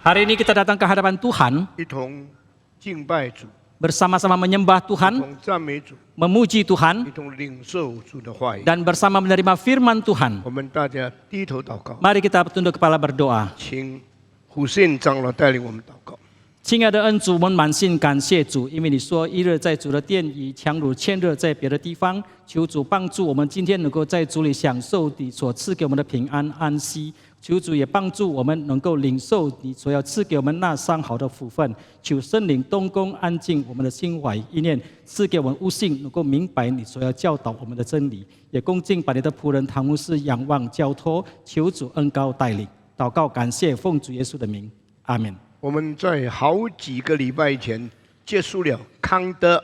Hari ini kita datang ke hadapan Tuhan, bersama-sama menyembah Tuhan, memuji Tuhan, dan bersama menerima firman Tuhan. Mari kita tunduk kepala berdoa. 亲爱的恩主，我们满心感谢主，因为你说一日在主的殿宇，强如千日在别的地方。求主帮助我们今天能够在主里享受你所赐给我们的平安安息。求主也帮助我们能够领受你所要赐给我们那上好的福分。求圣灵动工安静我们的心怀意念，赐给我们悟性，能够明白你所要教导我们的真理。也恭敬把你的仆人唐牧师仰望交托，求主恩膏带领。祷告感谢，奉主耶稣的名，阿们。 我们在好几个礼拜前结束了康德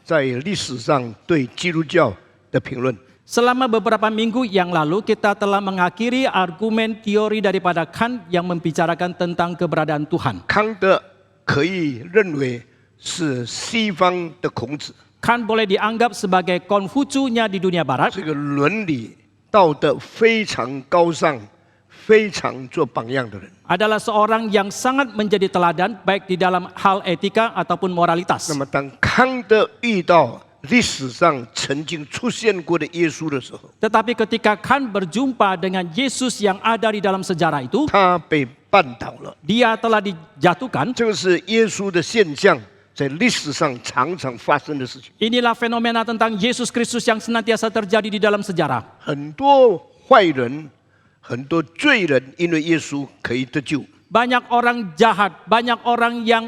在历史上对基督教的评论。 Selama beberapa minggu yang lalu kita telah mengakhiri argumen teori daripada Kant yang membicarakan tentang keberadaan Tuhan. 康德可以认为是西方的孔子。 Kant boleh dianggap sebagai Konfucunya di dunia barat. 这个伦理道德非常高尚，非常做榜样的人。 Adalah seorang yang sangat menjadi teladan baik di dalam hal etika ataupun moralitas. 那么当康德遇到历史上曾经出现过的耶稣的时候， Tetapi ketika Kant berjumpa dengan Yesus yang ada di dalam sejarah itu, 他被绊倒了。 dia telah dijatuhkan. 这个是耶稣的现象，在历史上常常发生的事情。 Inilah fenomena tentang Yesus Kristus yang senantiasa terjadi di dalam sejarah. 很多坏人。 很多罪人因为耶稣可以得救。 Banyak orang jahat, banyak orang yang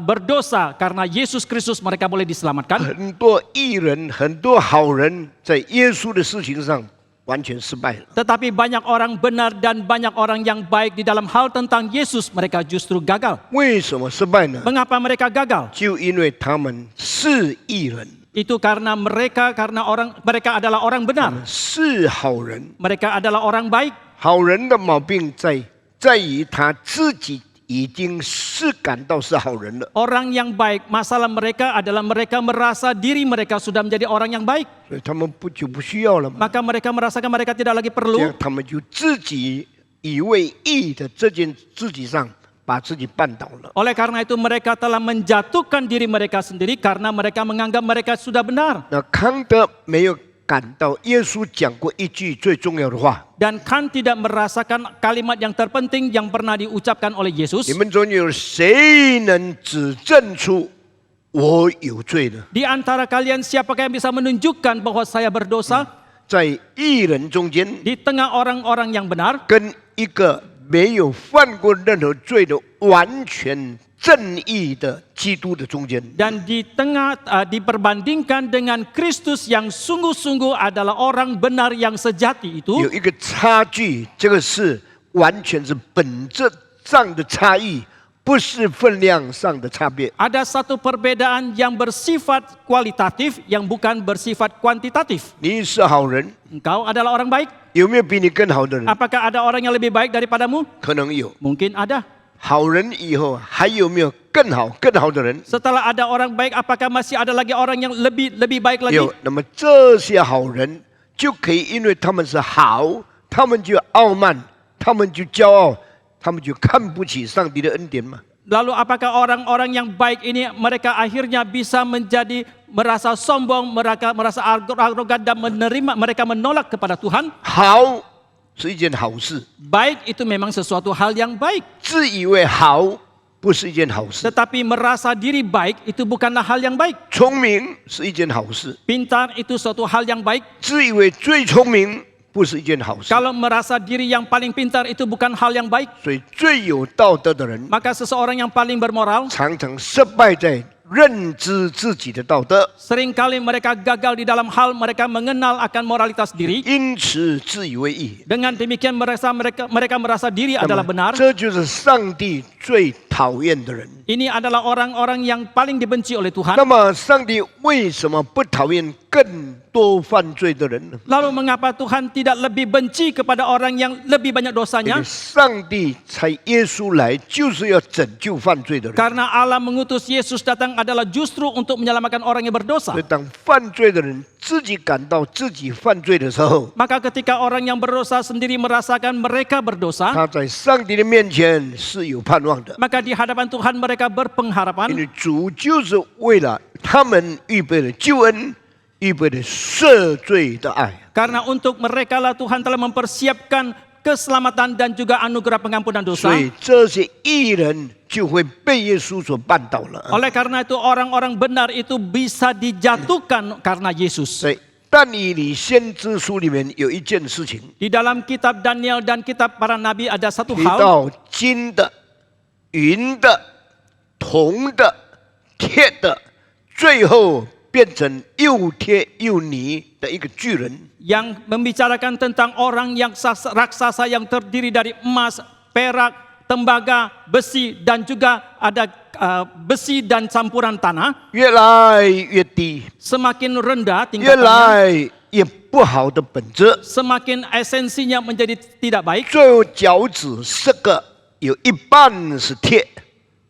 berdosa karena Yesus Kristus mereka boleh diselamatkan. 很多义人，很多好人在耶稣的事情上完全失败了。 Tetapi banyak orang benar dan banyak orang yang baik di dalam hal tentang Yesus mereka justru gagal. 为什么失败呢？ Mengapa mereka gagal? 就因为他们是义人， Itu karena mereka adalah orang benar. 是好人。 Mereka adalah orang baik. 好人的毛病在于他自己已经是感到是好人了。 Orang yang baik, masalah mereka adalah mereka merasa diri mereka sudah menjadi orang yang baik. 所以他们就不需要了嘛。 Maka mereka merasakan mereka tidak lagi 这 perlu. 样他们就自己以为义的这件自己上把自己绊倒了。 Oleh karena itu mereka telah menjatuhkan diri mereka sendiri karena mereka menganggap mereka sudah benar. 那康德没有感到耶稣讲过一句最重要的话。 Dan Kant tidak merasakan kalimat yang terpenting yang pernah diucapkan oleh Yesus. 你们中有谁能指证出我有罪呢？ Di antara kalian siapakah yang bisa menunjukkan bahwa saya berdosa? 在义人中间， Di tengah orang-orang yang benar 跟一个没有犯过任何罪的完全正义的基督的中间。 dan di tengah diperbandingkan dengan Kristus yang sungguh-sungguh adalah orang benar yang sejati itu. 有一个差距，这个是完全是本质上的差异，不是分量上的差别。 Ada satu perbedaan yang bersifat kualitatif yang bukan bersifat kuantitatif. 你是好人， Engkau adalah orang baik. 有没有比你更好的人？ Apakah ada orang yang lebih baik daripadamu? 可能有。 Mungkin ada. 好人以后还有没有更好的人？ Setelah ada orang baik, apakah masih ada lagi orang yang lebih baik lagi? 有。那么这些好人就可以，因为他们是好，他们就傲慢，他们就骄傲，他们就看不起上帝的恩典嘛。 Lalu apakah orang-orang yang baik ini mereka akhirnya bisa menjadi merasa sombong, mereka merasa arogan dan mereka menolak kepada Tuhan? 好是一件好事， Baik itu memang sesuatu hal yang baik. 自以为好不是一件好事， Tetapi merasa diri baik itu bukanlah hal yang baik. 聪明是一件好事， Pintar itu suatu hal yang baik. 自以为最聪明不是一件好事。 Kalau merasa diri yang paling pintar itu bukan hal yang baik. 所以最有道德的人， Maka seseorang yang paling bermoral 常常失败在认知自己的道德， seringkali mereka gagal di dalam hal mereka mengenal akan moralitas diri. 因此自以为义。 Dengan demikian mereka merasa diri 那 adalah 么 benar. 这就是上帝最讨厌的人。 Ini adalah orang-orang yang paling dibenci oleh Tuhan. 那么上帝为什么不讨厌更多犯罪的人呢？ Lalu mengapa Tuhan tidak lebih benci kepada orang yang lebih banyak 因 dosanya? 为上帝差耶稣来就是要拯救犯罪的人。 Karena Allah mengutus Yesus datang adalah justru untuk menyelamatkan orang yang berdosa. 所以当犯罪的人自己感到自己犯罪的时候， Maka ketika orang yang berdosa sendiri merasakan mereka berdosa, 他在上帝的面前是有盼望的， maka di hadapan Tuhan mereka 因 berpengharapan. 为主就是为了他们预备了救恩，预备了赦罪的爱。 Karena untuk mereka lah Tuhan telah mempersiapkan keselamatan dan juga anugerah pengampunan 所 dosa. 以这些义人就会被耶稣所绊倒了。 Oleh karena itu orang-orang benar itu bisa dijatuhkan karena Yesus. 所以但以理先知书里面有一件事情 Di dalam kitab Daniel dan kitab para nabi ada satu 提 hal 到金的、银的、铜的、铁的，最后变成又铁又泥的一个巨人。 yang membicarakan tentang orang yang raksasa yang terdiri dari emas, perak, tembaga, besi dan juga ada besi dan campuran tanah. 越来越低， Semakin rendah 越 tingkatannya, 来越不好的本质。 semakin esensinya menjadi tidak baik. 最后脚趾10个，有一半是铁，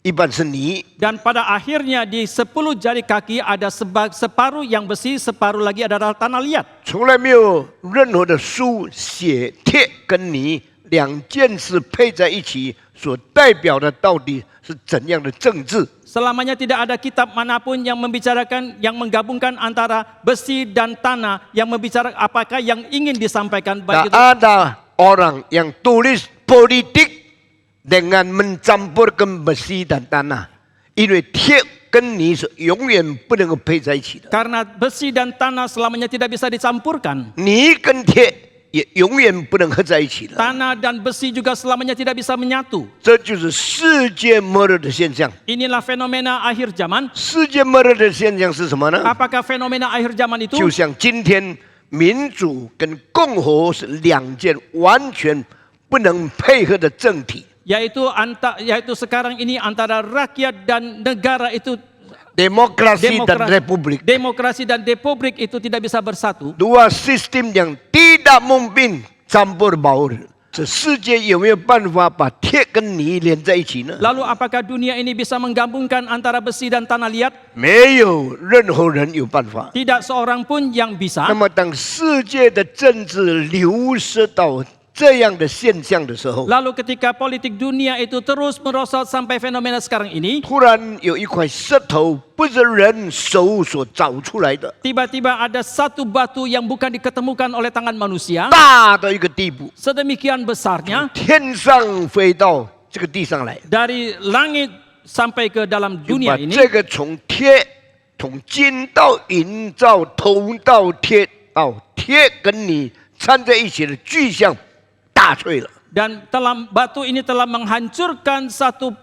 一半是泥。 Dan pada akhirnya di 10 jari kaki ada separuh yang besi, separuh lagi adalah tanah liat. 从来没有任何的书写铁跟泥两件事配在一起，所代表的到底是怎样的政治？ Selamanya tidak ada kitab manapun yang membicarakan, yang menggabungkan antara besi dan tanah, yang membicarakan apakah yang ingin disampaikan baik Tak itu. ada orang yang tulis politik dengan mencampurkan besi dan tanah, 因为铁跟泥是永远不能够配在一起的， Karena besi dan tanah selamanya tidak bisa dicampurkan. 泥跟铁也永远不能合在一起的。 Tanah dan besi juga selamanya tidak bisa menyatu. 这就是世界末日的现象。 Inilah fenomena akhir zaman. 世界末日的现象是什么呢？ Apakah fenomena akhir zaman itu? 就像今天民主跟共和是两件完全不能配合的政体。 Yaitu sekarang ini antara rakyat dan negara itu Demokrasi dan republik. Demokrasi dan republik itu tidak bisa bersatu. Dua sistem yang tidak mungkin campur baur. 这世界有没有办法把铁跟泥连在一起呢？ Lalu apakah dunia ini bisa menggabungkan antara besi dan tanah liat? 没有任何人有办法。 Tidak seorang pun yang bisa. 那么，当世界的政治流失到这样的现象的时候， Lalu ketika politik dunia itu terus merosot sampai fenomena sekarang ini, 突然有一块石头不是人手所找出来的， tiba-tiba ada satu batu yang bukan diketemukan oleh tangan manusia, 大的一个地步， sedemikian besarnya, 天上飞到这个地上来， dari langit sampai ke dalam 就 dunia 把 ini, 这个从金到银到铜到铁跟你掺在一起的巨象打碎了。 dan batu ini telah menghancurkan satu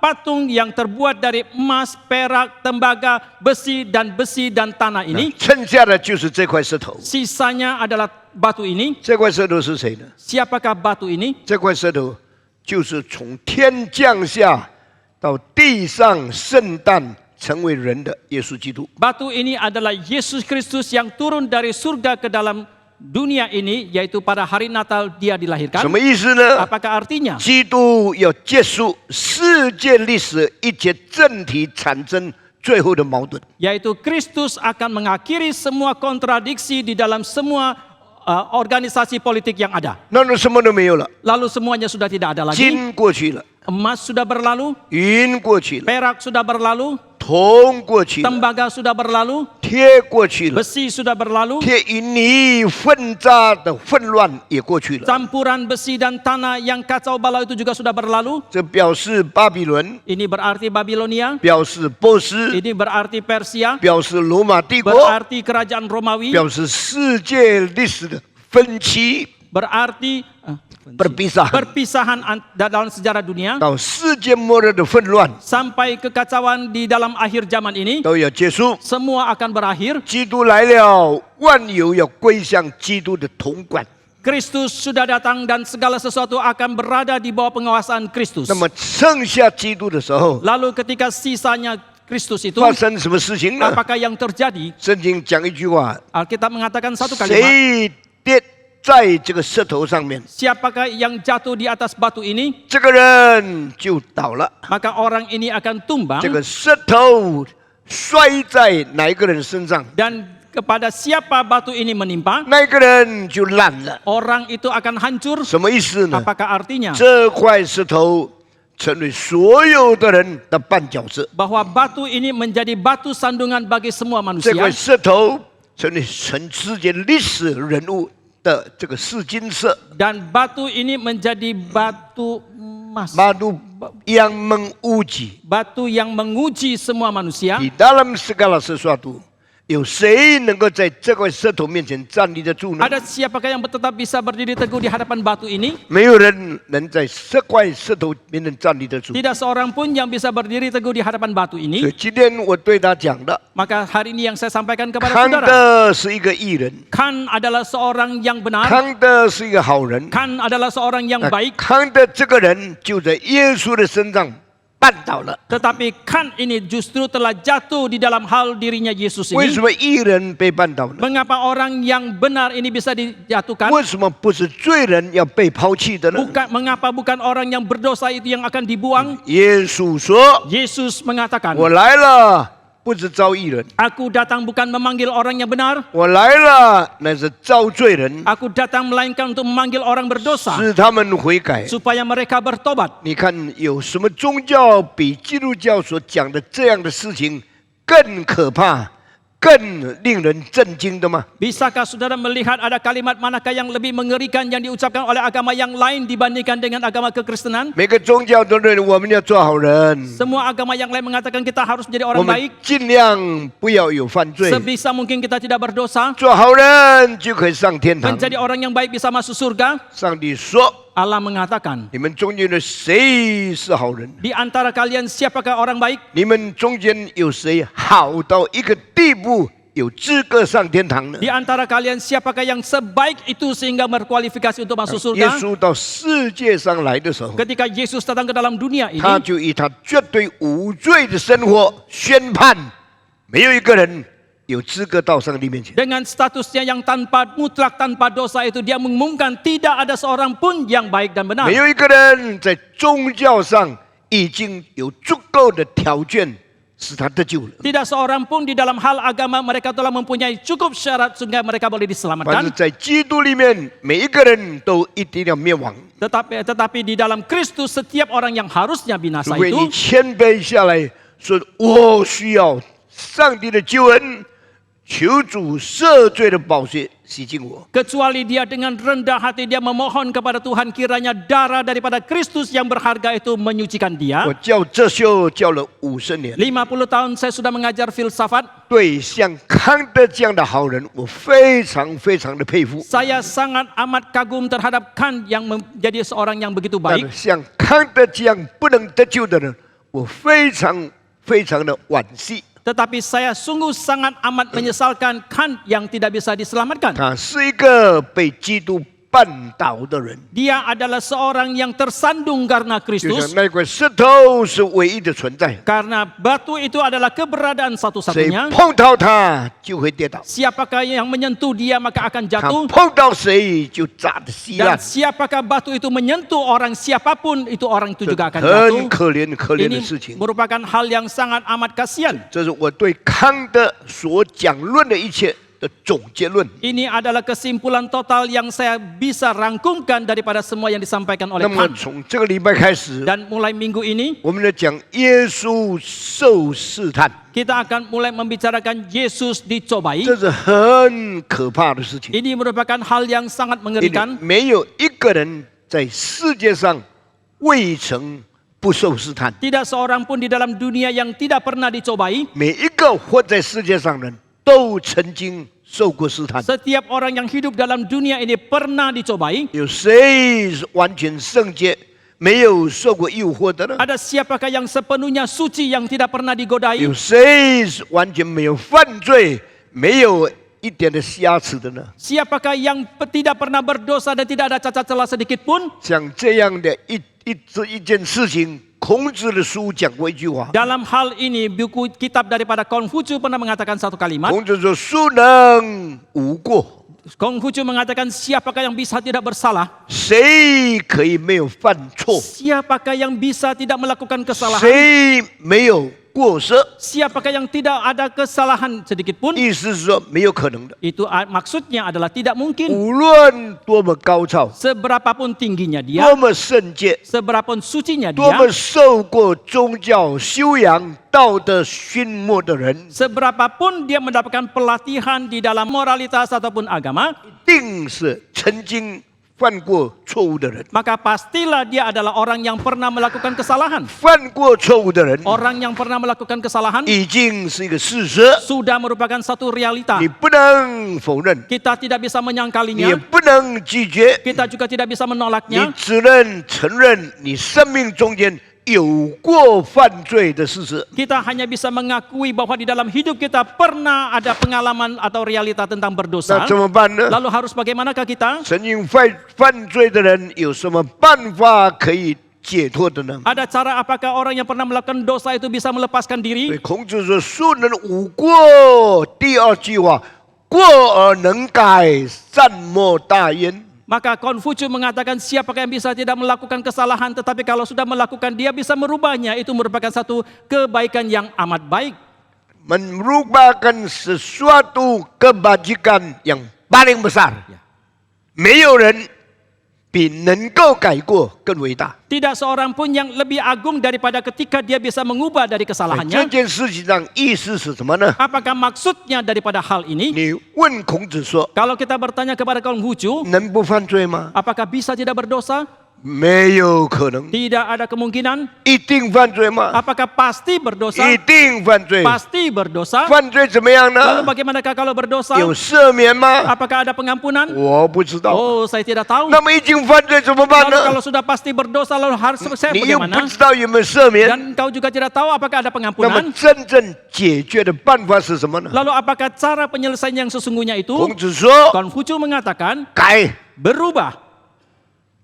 patung yang terbuat dari emas, perak, tembaga, besi dan tanah ini. 剩下的就是这块石头。 Sisanya adalah batu ini. 这块石头是谁呢？ Siapakah batu ini? 这块石头就是从天降下到地上圣诞成为人的耶稣基督。 Batu ini adalah Yesus Kristus yang turun dari surga ke dalam dunia ini, yaitu pada hari Natal dia 什 dilahirkan. 么意思呢？ Apakah artinya? 基督要结束世界历史一切政体产生最后的矛盾。 Yaitu Kristus akan mengakhiri semua kontradiksi di dalam semua organisasi politik yang ada. 那什么都没有了， Lalu semuanya sudah tidak ada lagi. 金过去了， Emas sudah berlalu, 银过去了， perak sudah berlalu, 铜过去了， tembaga sudah berlalu, 铁过去了， besi sudah berlalu, 铁与泥混杂的混乱也过去了。 campuran besi dan tanah yang kacau balau itu juga sudah berlalu. 这表示巴比伦， Ini berarti Babilonia, 表示波斯， ini berarti Persia, 表示罗马帝国， berarti kerajaan Romawi, 表示世界历史的分歧 berarti perpisahan perpisahan dalam sejarah dunia 到世界末日的混乱 sampai kekacauan di dalam akhir zaman ini 都要结束。 semua akan berakhir. 基督来了，万有要归向基督的统管。 Kristus sudah datang dan segala sesuatu akan berada di bawah penguasaan Kristus. 那么剩下基督的时候， Lalu ketika sisanya Kristus itu, 发生什么事情呢？ apakah yang terjadi? 圣经讲一句话： Alkitab mengatakan satu kalimat. 谁跌在这个石头上面， Siapakah yang jatuh di atas batu ini? 这个人就倒了。 Maka orang ini akan tumbang. 这个石头摔在哪一个人身上， Dan kepada siapa batu ini menimpa, 那个人就烂了。 orang itu akan hancur. 什么意思呢？ Apakah artinya? 这块石头成为所有的人的绊脚石， Bahwa batu ini menjadi batu sandungan bagi semua 这块 manusia. 石头成为全世界历史人物的这个试金石， Dan batu ini menjadi batu emas. batu yang menguji Batu yang menguji semua manusia. di dalam segala sesuatu。有谁能够在这块石头面前站立得住呢？ Ada siapakah yang tetap bisa berdiri teguh di hadapan batu ini? 没有人能在这块石头面前站立得住。 Tidak seorang pun yang bisa berdiri teguh di hadapan batu 所 ini. 以今天我对他讲的， Maka hari ini yang saya sampaikan kepada 康 saudara, 德是一个艺人， Kan adalah seorang yang benar, 康德是一个好人。 Kan adalah seorang yang 那 baik, 康德这个人就在耶稣的身上绊倒了。 tetapi Kan ini justru telah jatuh di dalam hal dirinya Yesus 为 ini. 什么艺人被绊倒呢？ Mengapa orang yang benar ini bisa dijatuhkan? 为什么不是罪人要被抛弃的呢？ Mengapa bukan orang yang berdosa itu yang akan dibuang? 耶稣说 Yesus mengatakan, 我来了，不是招义人， Aku datang bukan memanggil orang yang benar, 我来了乃是招罪人， Aku datang melainkan untuk memanggil orang berdosa, 使他们悔改。 supaya mereka bertobat. 你看有什么宗教比基督教所讲的这样的事情更可怕、更令人震惊的吗？ Bisakah saudara melihat ada kalimat manakah yang lebih mengerikan yang diucapkan oleh agama yang lain dibandingkan dengan agama kekristenan? 每个宗教都认为我们要做好人， Semua agama yang lain mengatakan kita harus menjadi 我 orang 们 baik. 尽量不要有犯罪， Sebisa mungkin kita tidak berdosa. 做好人就可以上天堂。 Menjadi orang yang baik bisa masuk surga. 上帝说 Allah mengatakan, 你们中间的谁是好人？ di antara kalian siapakah orang baik? 你们中间有谁好到一个地步，有资格上天堂呢？ Di antara kalian siapakah yang sebaik itu sehingga berkualifikasi untuk masuk 耶 surga? 稣到世界上来的时候， Ketika Yesus datang ke dalam dunia ini, 他就以他绝对无罪的生活宣判，没有一个人有资格到上帝面前。 dengan statusnya yang mutlak tanpa dosa itu, dia mengumumkan tidak ada seorang pun yang baik dan benar. 没有一个人在宗教上已经有足够的条件使他得救了。 Tidak seorang pun di dalam hal agama mereka telah mempunyai cukup syarat sehingga mereka boleh 但是 diselamatkan. 在基督里面，每一个人都一定要灭亡。 Tetapi di dalam Kristus setiap orang yang harusnya 除 binasa 非你 itu 谦卑下来说：“我需要上帝的救恩，求主赦罪的宝血洗净我。” kecuali dia dengan rendah hati dia memohon kepada Tuhan kiranya darah daripada Kristus yang berharga itu menyucikan 我 dia. 教这修教了50年， 50 tahun saya sudah mengajar filsafat. 对像康德这样的好人，我非常非常的佩服。 Saya sangat amat kagum terhadap Kant yang menjadi seorang yang begitu 但 baik. 是像康德这样不能得救的人，我非常非常的惋惜。 Tetapi saya sungguh sangat amat menyesalkan Kant yang tidak bisa diselamatkan. 他是一个被基督绊倒的人， Dia adalah seorang yang tersandung karena 就像 Kristus. 那块石头是唯一的存在， Karena batu itu adalah keberadaan 谁 satu-satunya. 碰到它就会跌倒， Siapakah yang menyentuh dia maka akan 他 jatuh. 碰到谁就砸得稀 Dan 烂， siapakah batu itu menyentuh orang siapapun itu orang itu 这 juga akan 很 jatuh. 可怜可怜的 Ini 事情。 merupakan hal yang sangat amat kasihan. 这是我对康德所讲论的一切的总结论。 Ini adalah kesimpulan total yang saya bisa rangkumkan daripada semua yang disampaikan oleh 那么 Kant. 从这个礼拜开始， Dan mulai minggu ini 我们来讲耶稣受试探， kita akan mulai membicarakan Yesus dicobai. 这是很可怕的事情。 Ini merupakan hal yang sangat 因为 mengerikan. 没有一个人在世界上未曾不受试探， Tidak seorang pun di dalam dunia yang tidak pernah dicobai. 每一个活在世界上的人都曾经受过试探。 Setiap orang yang hidup dalam dunia ini pernah dicobai. 有谁是完全圣洁，没有受过诱惑的呢？ Ada siapakah yang sepenuhnya suci yang tidak pernah digodai? 有谁是完全没有犯罪，没有一点的瑕疵的呢？ Siapakah yang tidak pernah berdosa dan tidak ada cacat celah sedikit pun? 像这样的一件事情，孔子的书讲过一句话。 Dalam hal ini buku kitab daripada Konghucu pernah mengatakan satu kalimat. 孔子说：“孰能无过？ Konghucu mengatakan siapakah yang bisa tidak bersalah? 谁可以没有犯错？ Siapakah yang bisa tidak melakukan kesalahan? 谁没有过失， Siapakah yang tidak ada kesalahan sedikit pun? 意思是说没有可能的。 Itu maksudnya adalah tidak mungkin. 无论多么高超， Seberapapun tingginya dia, 多么圣洁， seberapapun sucinya 多 dia, 么受过宗教修养、道德熏磨的人， seberapapun dia mendapatkan pelatihan di dalam moralitas ataupun agama, 一定是曾经犯过错误的人。 maka pastilah dia adalah orang yang pernah melakukan kesalahan. 犯过错误的人 Orang yang pernah melakukan kesalahan 已经是一个事实， sudah merupakan satu realita. 你不能否认， Kita tidak bisa 你也 menyangkalinya, 不能拒绝， kita juga tidak bisa 你 menolaknya. 只能承认你生命中间有过犯罪的事实。 Kita hanya bisa mengakui bahwa di dalam hidup kita pernah ada pengalaman atau realita tentang 那 berdosa. 怎么办呢？ Lalu harus bagaimanakah kita? 曾经犯罪的人有什么办法可以解脱的呢？ Ada cara apakah orang yang pernah melakukan dosa itu bisa melepaskan 所以 diri? 孔子说：“庶人无过。”第二句话，过而能改，善莫大焉。 Maka Konfusius mengatakan siapakah yang bisa tidak melakukan kesalahan, tetapi kalau sudah melakukan dia bisa merubahnya, itu merupakan satu kebaikan yang amat baik. Merupakan sesuatu kebajikan yang paling besar. 没有人比能够改过更伟大。 Tidak seorang pun yang lebih agung daripada ketika dia bisa mengubah dari 这 kesalahannya. 件事情上意思是什么呢？ Apakah maksudnya daripada hal ini? 你问孔子说 Kalau kita bertanya kepada Konfusius, 能不犯罪吗？ apakah bisa tidak berdosa? 没有可能。 Tidak ada kemungkinan. 一定犯罪吗？ Apakah pasti berdosa? 一定犯罪。 Pasti berdosa. 犯罪怎么样 Lalu 呢？ bagaimanakah kalau berdosa? 有赦免吗？ Apakah ada pengampunan? 我不知道。 Oh, saya tidak tahu. 那么已经犯罪怎么办 Lalu 呢 kalau？sudah pasti berdosa, lalu harus saya 你又 bagaimana? 不知道有没有赦免， Dan engkau juga tidak tahu apakah ada 那么 pengampunan. 真正解决的办法是什么呢？ Lalu apakah cara penyelesaian yang sesungguhnya itu? 孔子说 Konfusius mengatakan 改， berubah.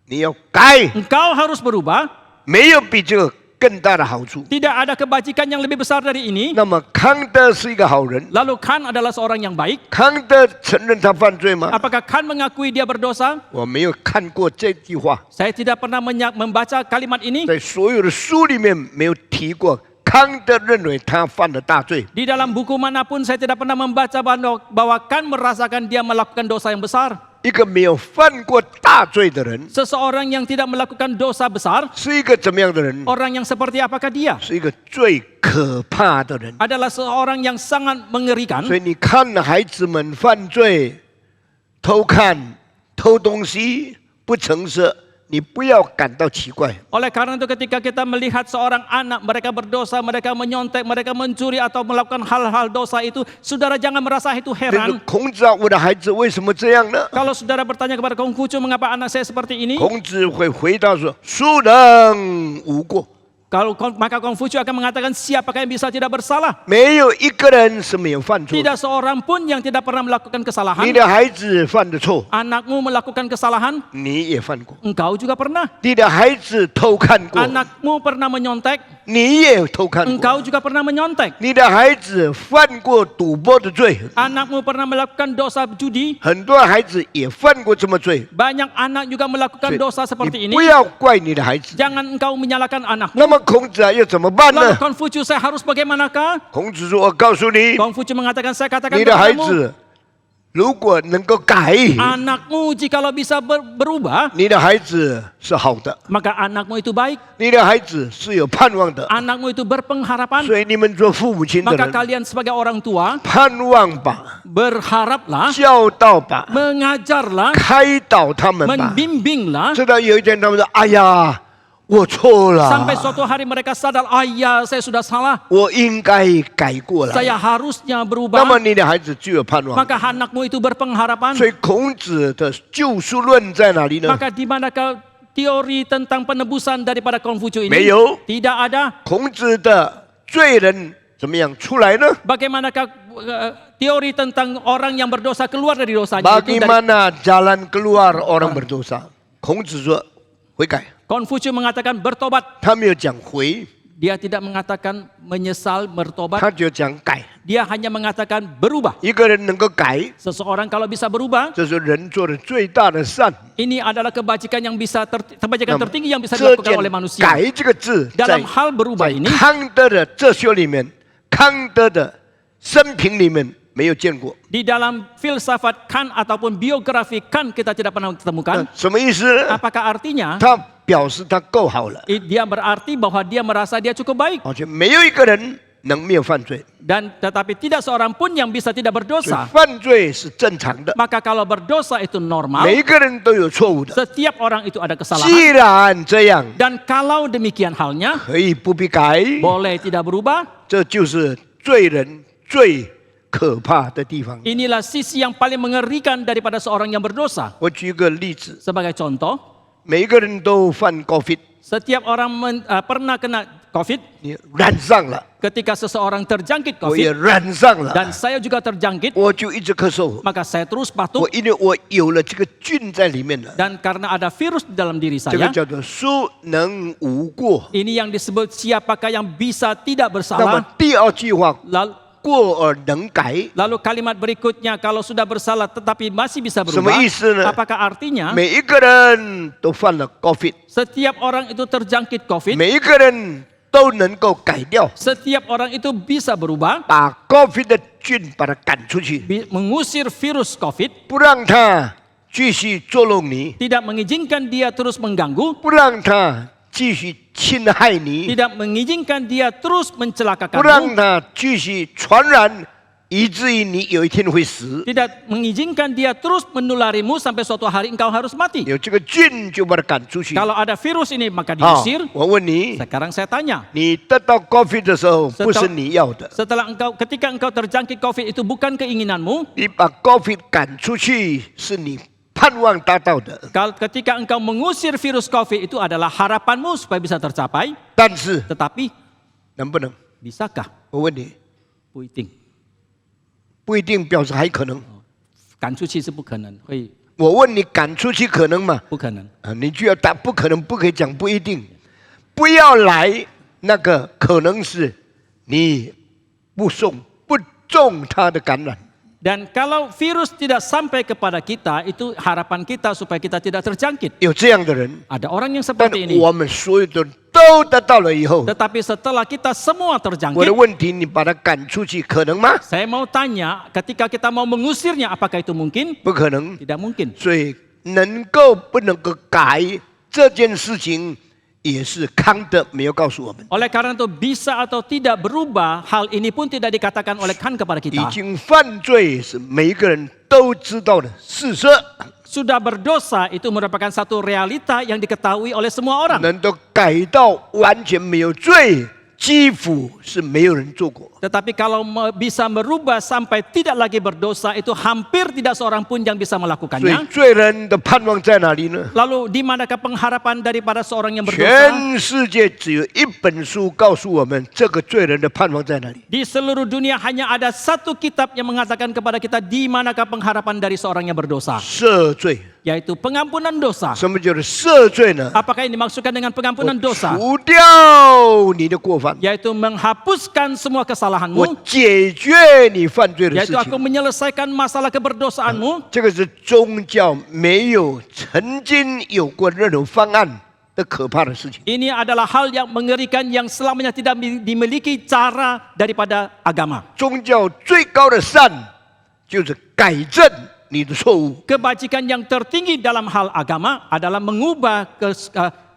你要改， Engkau harus berubah. 没有比这个更大的好处。 Tidak ada kebajikan yang lebih besar dari ini. 那么康德是一个好人， Lalu Kant adalah seorang yang baik. 康德承认他犯罪吗？ Apakah Kant mengakui dia berdosa? 我没有看过这句话， Saya tidak pernah membaca kalimat ini. 在所有的书里面没有提过。康德认为他犯了大罪， Di dalam buku manapun saya tidak pernah membaca bahwa Kant merasakan dia melakukan dosa yang besar. 一个没有犯过大罪的人 Seseorang yang tidak melakukan dosa besar, 是一个怎么样的人？ orang yang seperti apakah dia? 是一个最可怕的人。 Adalah seorang yang sangat mengerikan. 所以你看孩子们犯罪、偷看、偷东西、不诚实，你不要感到奇怪。 Oleh karena itu ketika kita melihat seorang anak, mereka berdosa, mereka menyontek, mereka mencuri atau melakukan hal-hal dosa itu, saudara jangan merasa itu 这个 heran. 孔子啊，我的孩子为什么这样呢？ Kalau saudara bertanya kepada Konfusius, mengapa anak saya seperti ini? 孔子会回答说：“庶人无过。” Maka Konfusius akan mengatakan siapakah yang bisa tidak bersalah? 没有一个人是没有犯错的。 Tidak seorang pun yang tidak pernah melakukan kesalahan. 你的孩子犯的错， Anakmu melakukan kesalahan, 你也犯过； engkau juga pernah. 你的孩子偷看过， Anakmu pernah menyontek, 你也偷看过； engkau juga pernah menyontek. 你的孩子犯过赌博的罪， Anakmu pernah melakukan dosa judi, 很多孩子也犯过这么罪。 banyak anak juga melakukan 所以 dosa seperti 你 ini. 不要怪你的孩子。 Jangan engkau menyalahkan anakmu. 那么孔子啊，要怎么办 Lalu 呢？ Konfusius saya harus bagaimanakah? 孔子说：“我告诉你， Konfusius mengatakan saya katakan 你的孩 kepadamu, 子如果能够改， anakmu jikalau bisa berubah, 你的孩子是好的， maka anakmu itu baik, 你的孩子是有盼望的。 anakmu itu berpengharapan. 所以你们做父母亲的 Maka 人， kalian sebagai orang tua 盼望吧， berharaplah, 教导吧， mengajarlah, 开导他们吧。 membimbinglah, 直到有一天，他们说：‘哎呀，我错了， sampai suatu hari mereka sadar, oh ya saya sudah salah, 我应该改过来。’ saya harusnya 那么 berubah. 你的孩子就有盼望。 Maka anakmu itu berpengharapan. 所以孔子的救赎论在哪里呢？ Maka di manakah teori tentang penebusan daripada Konfusius ini? 没有。 Tidak ada. 孔子的罪人怎么样出来呢？ Bagaimanakah teori tentang orang yang berdosa keluar dari dosanya itu? Dari Bagaimana jalan keluar orang berdosa？孔子说悔改， Konfusius mengatakan bertobat. 他没有讲回， Dia tidak mengatakan menyesal, bertobat. 他就讲改。 Dia hanya mengatakan berubah. 一个人能够改， Seseorang kalau bisa berubah, 这是人做的最大的善。 ini adalah kebajikan yang bisa kebajikan tertinggi yang bisa 这 dilakukan oleh 件 manusia. 改这个字，在 Dalam hal berubah 在 ini, 康德的哲学里面，康德的生平里面没有见过。 di dalam filsafat Kant ataupun biografi Kant kita tidak pernah temukan. 什么意思呢？ Apakah artinya 他表示他够好了， dia berarti bahwa dia merasa dia cukup baik 而且没有一个人能没有犯罪。 dan tetapi tidak seorang pun yang bisa tidak 所以 berdosa. 犯罪是正常的， Maka kalau berdosa itu normal, 每一个人都有错误的。 setiap orang itu ada 既 kesalahan. 然这样， Dan kalau demikian halnya, 可以不必改， boleh tidak berubah. 这就是罪人最可怕的地方。 Inilah sisi yang paling mengerikan daripada seorang yang berdosa. 我举个例子， Sebagai contoh, 每一个人都犯 COVID， setiap orang pernah kena COVID. 你染上了， Ketika seseorang terjangkit 我也 COVID 染上了， dan saya juga terjangkit, 我就一直咳嗽。 maka saya terus 我 batuk 因为我有了这个菌在里面了， dan karena ada virus di dalam diri 这个 saya, 叫做孰能无过。 ini yang disebut siapakah yang bisa tidak 那么 bersalah. 第二句话， Lalu, 过而能改， lalu kalimat berikutnya, kalau sudah bersalah tetapi masih bisa 什么 berubah. 意思呢？ Apakah artinya 每一个人都犯了 COVID， setiap orang itu terjangkit COVID, 每一个人都能够改掉， setiap orang itu bisa berubah, 把 COVID 的菌把它赶出去， mengusir virus COVID, 不让它继续作弄你， tidak mengizinkan dia terus mengganggu, 不让它继续侵害你， tidak mengizinkan dia terus 不 mencelakakanmu, 让它继续传染，以至于你有一天会死。 tidak mengizinkan dia terus menularimu sampai suatu hari engkau harus mati. 有这个菌就把它赶出去。 Kalau ada virus ini maka 好 diusir. 我问你， Sekarang saya tanya, 你得到 COVID 的时候， Setelah- 不是你要的， ketika engkau terjangkit COVID itu bukan keinginanmu, 你把 COVID 赶出去是你盼望达到的。 ketika engkau mengusir virus COVID itu adalah harapanmu supaya bisa tercapai, 但是 tetapi 能不能？ bisakah? 我问你， 不一定，不一定表示还可能。赶出去是不可能，会我问你，赶出去可能吗？不可能。啊，你就要答不可能，不可以讲不一定。不要来，那个可能是你不中他的感染。 Dan kalau virus tidak sampai kepada kita, itu harapan kita supaya kita tidak terjangkit. 有这样的人， Ada orang yang 但 seperti ini. 我们所有的都得到了以后， Tetapi setelah kita semua 我的 terjangkit, 问题，你把他赶出去可能吗？ saya mau tanya, ketika kita mau mengusirnya, apakah itu mungkin? 不可能。 Tidak mungkin. 所以能够不能够改这件事情，也是康德没有告诉我们。 Oleh karena itu bisa atau tidak berubah, hal ini pun tidak dikatakan oleh Kant kepada 已 kita. 经犯罪是每一个人都知道的事实， Sudah berdosa itu merupakan satu realita yang diketahui oleh semua orang. 能够改到完全没有罪，几乎是没有人做过。 Tetapi kalau bisa merubah sampai tidak lagi berdosa, itu hampir tidak seorang pun yang bisa 所以 melakukannya. 罪人的盼望在哪里呢？ Lalu di manakah pengharapan daripada seorang yang berdosa? 全世界只有一本书告诉我们这个罪人的盼望在哪里。 Di seluruh dunia hanya ada satu kitab yang mengatakan kepada kita di manakah pengharapan dari seorang yang berdosa, 赦罪， yaitu pengampunan dosa. 什么叫做赦罪呢？ Apakah yang dimaksudkan dengan pengampunan dosa? 除掉你的过犯， Yaitu menghapuskan semua 我 kesalahanmu, 解决你犯罪的事 yaitu aku 情。 menyelesaikan masalah keberdosaanmu. 这个是宗教没有曾经有过任何方案的可怕的事情。 Ini adalah hal yang mengerikan yang selamanya tidak dimiliki cara daripada agama. 宗教最高的善就是改正你的错误。 Kebajikan yang tertinggi dalam hal agama adalah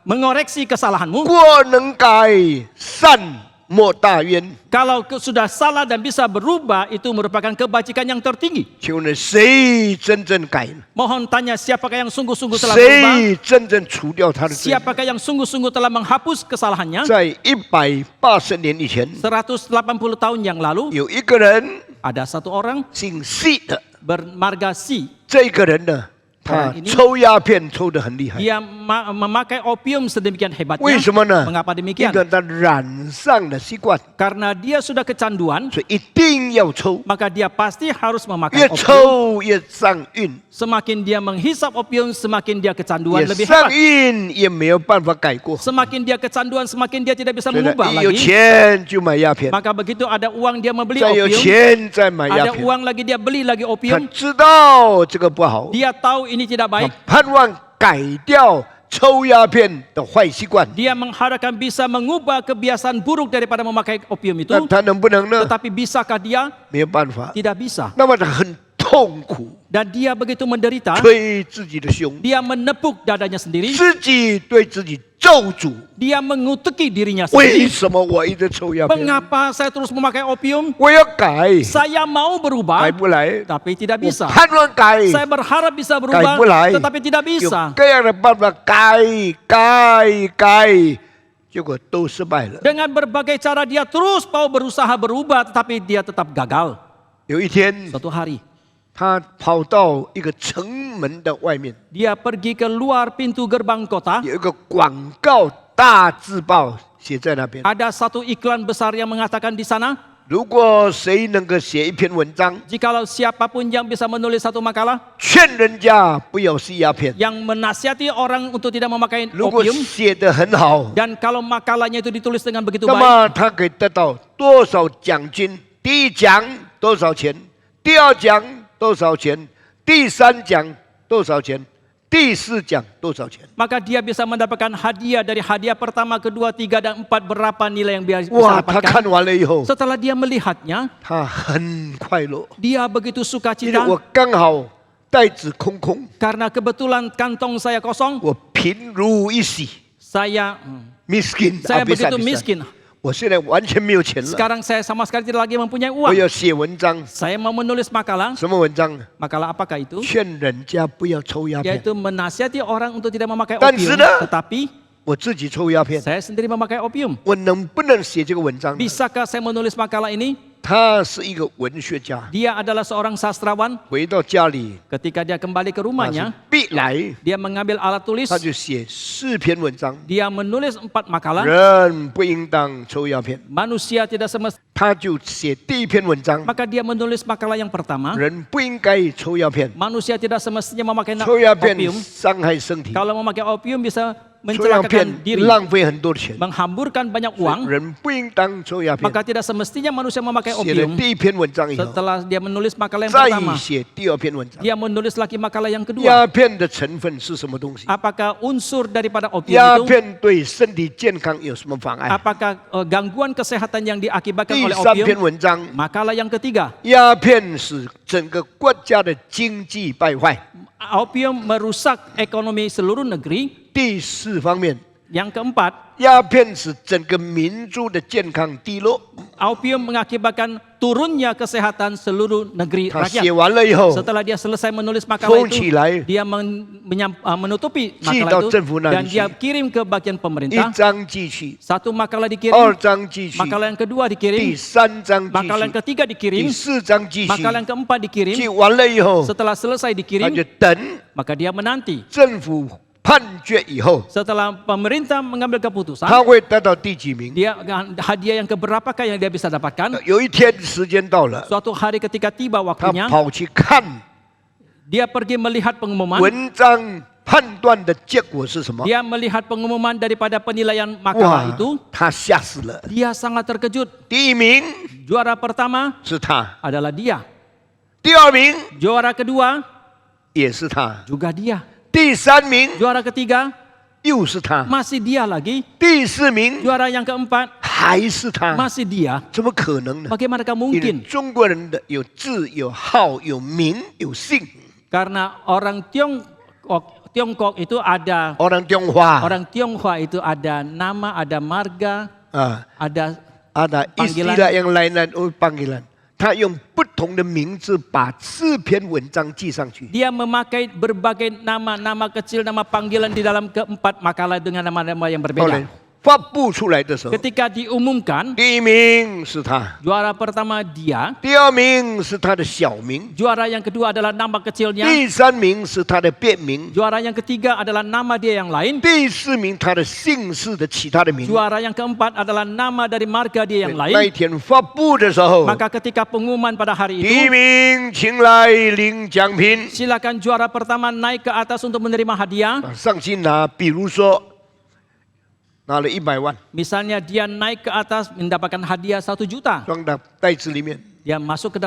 mengoreksi kesalahanmu. 过能改，善莫大焉。 Kalau sudah salah dan bisa berubah, itu merupakan kebajikan yang tertinggi. 请问谁真正改呢？ Mohon tanya, siapakah yang sungguh-sungguh telah berubah? 谁真正除掉他的罪？ Siapakah yang sungguh-sungguh telah menghapus kesalahannya? 在180年以前， 180 tahun yang lalu, 有一个人 ada satu orang 姓细的， bermarga Si. 这个人呢，他 Orang ini 抽鸦片抽得很厉害， dia memakai opium sedemikian 为 hebatnya. 什么呢？ Mengapa 因 demikian? 为他染上了习惯， Karena dia sudah kecanduan, 所以一定要抽， maka dia pasti harus 越 memakai opium. 抽越上瘾， Semakin dia menghisap opium, semakin dia kecanduan 也 lebih 上 hebat. 瘾也没有办法改过。 Semakin dia kecanduan, semakin dia tidak bisa 所以呢 mengubah 一有 lagi. 钱就买鸦片， Maka begitu ada uang dia membeli 再有 opium, 钱再买鸦 ada 片。 uang lagi dia beli lagi 他 opium. 知道这个不好， Dia tahu ini tidak 他 baik. 盼望改掉抽鸦片的坏习惯。 Dia mengharapkan bisa mengubah kebiasaan buruk daripada memakai opium itu. 那他能不能呢？ Tetapi bisakah dia? 没有办法。 Tidak bisa. 那么他很痛苦， Dan dia begitu menderita, 捶自己的胸， dia menepuk dadanya sendiri. 自己对自己咒诅： Dia mengutuki dirinya 为 sendiri. 什么我一直抽鸦片？ Mengapa saya terus memakai opium? 我要改， Saya mau 改 berubah, 不来。 tapi tidak 我 bisa. 盼望改， Saya berharap bisa 改 berubah, 不来。 tetapi tidak 有 bisa. 各样的办法改，结果都失败了。 Dengan berbagai cara dia terus mau berusaha berubah, tetapi dia tetap gagal. 有一天， Suatu hari, 他跑到一个城门的外面， dia pergi ke luar pintu gerbang kota. 有一个广告大字报写在那边。 Ada satu iklan besar yang mengatakan di sana, 如果谁能够写一篇文章， jikalau siapapun yang bisa menulis satu makalah 劝人家不要吸鸦片， yang menasihati orang untuk tidak memakai 如果 opium, 写得很好， dan kalau makalahnya itu ditulis dengan begitu 那 baik, 么他可以得到多少奖金？第一奖多少钱？第二奖多少钱？第三奖多少钱？第四奖多少钱？ maka dia bisa mendapatkan hadiah dari hadiah pertama, kedua, tiga, dan empat, berapa nilai yang dia bisa 哇！他看 dapatkan. 完了以后， Setelah dia melihatnya, 他很快乐， dia begitu 因为 sukacita 我刚好袋子空空， karena kebetulan kantong saya kosong. 我贫如洗 Saya，miskin， saya habis begitu habisan。 miskin. 我现在完全没有钱了， Sekarang saya sama sekali tidak lagi mempunyai 我 uang. 要写文章， Saya mau menulis makalah. 什么文章？ Makalah apakah itu? 劝人家不要抽鸦片。 Yaitu menasihati orang untuk tidak memakai 但 opium. 是呢， Tetapi 我自己抽鸦片， saya sendiri memakai opium. 我能不能写这个文章呢？ Bisakah saya menulis makalah ini? 他是一个文学家， Dia adalah seorang sastrawan. 回到家里， Ketika dia kembali ke 他是 rumahnya, 必来， dia mengambil alat tulis. 他就写4篇文章。 Dia menulis 4 makalah. 人不应当抽鸦片， Manusia tidak semestinya. 他就写第一篇文章。 Maka dia menulis makalah yang pertama. 人不应该抽鸦片， Manusia tidak semestinya memakai 抽鸦片 opium. 伤害身体， Kalau memakai opium bisa 抽鸦片 mencelakakan diri, 浪费很多的钱。 menghamburkan banyak uang. 人不应当抽鸦片。 Maka tidak semestinya manusia memakai 写了 opium. 第一篇文章以后， Setelah dia menulis makalah yang 再 pertama, 写第二篇文章。 dia menulis lagi makalah yang kedua. 鸦片的成分是什么东西？ Apakah unsur daripada opium 鸦 itu? 片对身体健康有什么妨碍？ Apakah gangguan kesehatan yang diakibatkan 第 oleh 三篇 opium? 文章， Makalah yang ketiga, 鸦片使整个国家的经济败坏。 opium merusak ekonomi seluruh negeri. 第4方面， Yang keempat, 鸦片使整个民族的健康低落。 opium mengakibatkan turunnya kesehatan seluruh negeri 他 rakyat. 写完了以后， Setelah dia selesai menulis makalah 封起 itu, 来， dia menutupi 寄 makalah 到 itu 政府那里 dan 去 dia kirim ke bagian 一 pemerintah. 张寄去， Satu makalah 2 dikirim, 张寄去， makalah yang kedua 第 dikirim, 3张寄 makalah yang 去， ketiga 第 dikirim, 4张寄去， makalah yang keempat 寄 dikirim. 完了以后， Setelah selesai 他 dikirim, 就等 maka dia menanti. 政府判决以后， Setelah pemerintah mengambil keputusan, 他会得到第几名？ dia hadiah yang keberapakah yang dia bisa dapatkan? 有一天时间到了， Suatu hari ketika tiba 他 waktunya, 跑去看 dia pergi melihat pengumuman. 文章判断的结果是什么？ Dia melihat pengumuman daripada penilaian makalah 哇 itu. ，他吓死了！ Dia sangat terkejut. 第一名 Juara pertama 是他， adalah dia. 第二名 Juara kedua 也是他， juga dia. 第三名 Juara ketiga 又是他， masih dia lagi. 第4名 Juara yang keempat 还是他， masih dia. 怎么可能呢？ Bagaimanakah 因为 mungkin? 中国人的有字、有号、有名、有姓。 Karena orang Tiongkok itu ada orang Tionghoa orang Tionghoa itu ada nama, ada marga, 啊， ada ada Panggilan. istilah yang lain-lain panggilan。他用不同的名字把4篇文章记上去。 dia memakai berbagai nama kecil, nama panggilan di dalam keempat makalah dengan nama-nama yang 后 berbeda. 来发布出来的时候， ketika diumumkan, 第一名是他， juara pertama dia, 第二名是他的小名， juara yang kedua adalah nama kecilnya, 第三名是他的别名， juara yang ketiga adalah nama dia yang lain, 第四名他的姓氏的其他的名。 juara yang keempat adalah nama dari marga dia yang 那一 lain. 天发布的时候， Maka ketika pengumuman pada hari 第一 itu, 名请来领奖品， silakan juara pertama naik ke atas untuk menerima hadiah. 上去拿，比如说拿了100万， Misalnya dia naik ke atas mendapatkan hadiah 1 juta. 装到袋子里面。 Dia masukkan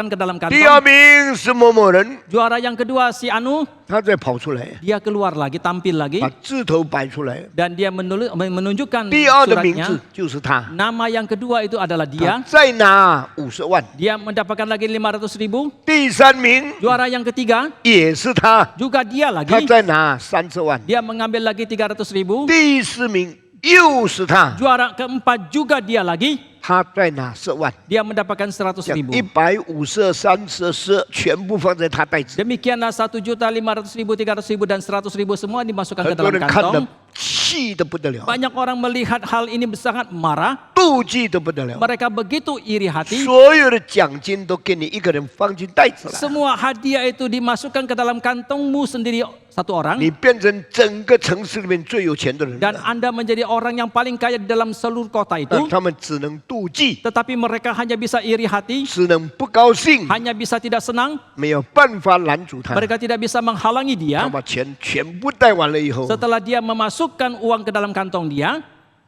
ke dalam 第二 kantong. 名是某某人， Juara yang kedua si Anu, 他再跑出来， dia keluar lagi, tampil lagi. 把字头摆出来。 Dan dia menunjukkan 第二的名字 suratnya. 就是他， Nama yang kedua itu adalah 他 dia. 再拿50万。 Dia mendapatkan lagi 500.000. 第三名 Juara yang ketiga 也是他， juga dia 他 lagi. 再拿30万。 Dia mengambil lagi 300.000. 第四名又是他， Juara keempat juga dia lagi. 他再拿10万。 Dia mendapatkan 100.000. 150、30、10全部放在他袋子。 Demikianlah 1.500.000, 300.000 dan 100.000 semua dimasukkan ke 很多 dalam 人看得 kantong. 气得不得了， Banyak orang melihat hal ini sangat marah. 妒忌得不得了。 Mereka begitu iri hati. 所有的奖金都给你一个人放进袋子了， Semua hadiah itu dimasukkan ke dalam kantongmu sendiri satu orang. 你变成整个城市里面最有钱的人 Dan 了。 Anda menjadi orang yang paling kaya di dalam seluruh kota 但 itu. 他们只能妒忌， Tetapi mereka hanya bisa iri hati. 只能不高兴， Hanya bisa tidak senang. 没有办法拦阻他。 Mereka tidak bisa menghalangi 他 dia. 把钱全部带完了以后， Setelah dia memasukkan uang ke dalam kantong dia.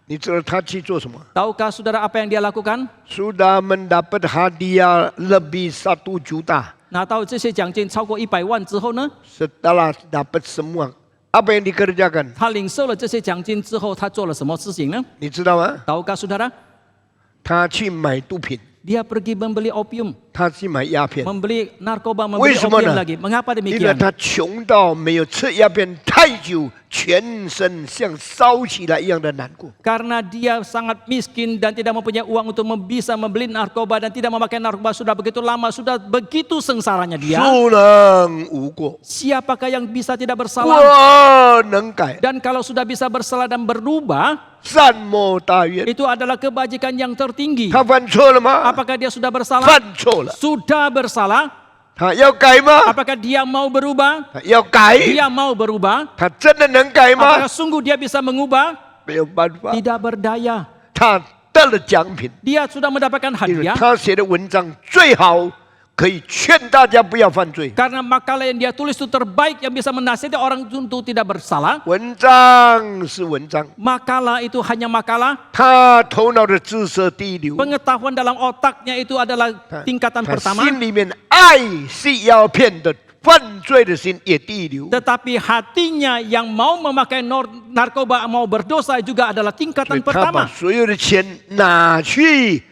你知道他去做什么？ Tahukah saudara apa yang dia lakukan? Sudah mendapat hadiah lebih 1 juta. Nah, tahu 这些奖金超过100万之后呢？ Setelah dapat semua, apa yang dikerjakan? 他领受了这些奖金之后，他做了什么事情呢？ 你知道吗？ Tahukah saudara? 他去买毒品， Dia pergi membeli opium, 他去买鸦片， membeli narkoba, 为 membeli 什么 opium 呢？ lagi. Mengapa 因为 demikian? 他穷到没有吃鸦片太久，全身像烧起来一样的难过。 Karena dia sangat miskin dan tidak mempunyai uang untuk bisa membeli narkoba dan tidak memakai narkoba sudah begitu lama, sudah begitu sengsaranya dia. 不能无过， Siapakah yang bisa tidak bersalah? 我能改， Dan kalau sudah bisa bersalah dan berubah, 善莫大焉。 itu adalah kebajikan yang tertinggi. 他犯错了吗？ Apakah dia sudah bersalah? 犯错了。 Sudah bersalah. 他要改吗？ Apakah dia mau berubah? 他要改。 Dia mau berubah. 他真的能改吗 Apakah？sungguh dia bisa mengubah? 没有办法。 Tidak berdaya. 他得了奖品， Dia sudah mendapatkan 因为 hadiah 他写的文章最好，可以劝大家不要犯罪。 karena makalah yang dia tulis itu terbaik yang bisa menasihati orang untuk tidak bersalah. 文章是文章， Makalah itu hanya makalah. 他头脑的知识第一流， Pengetahuan dalam otaknya itu adalah 他 tingkatan 他 pertama. 心里面爱是鸦片的犯罪的心也第一流。 Tetapi hatinya yang mau memakai narkoba, mau berdosa juga adalah 所以 tingkatan 他把 pertama. 所有的钱拿去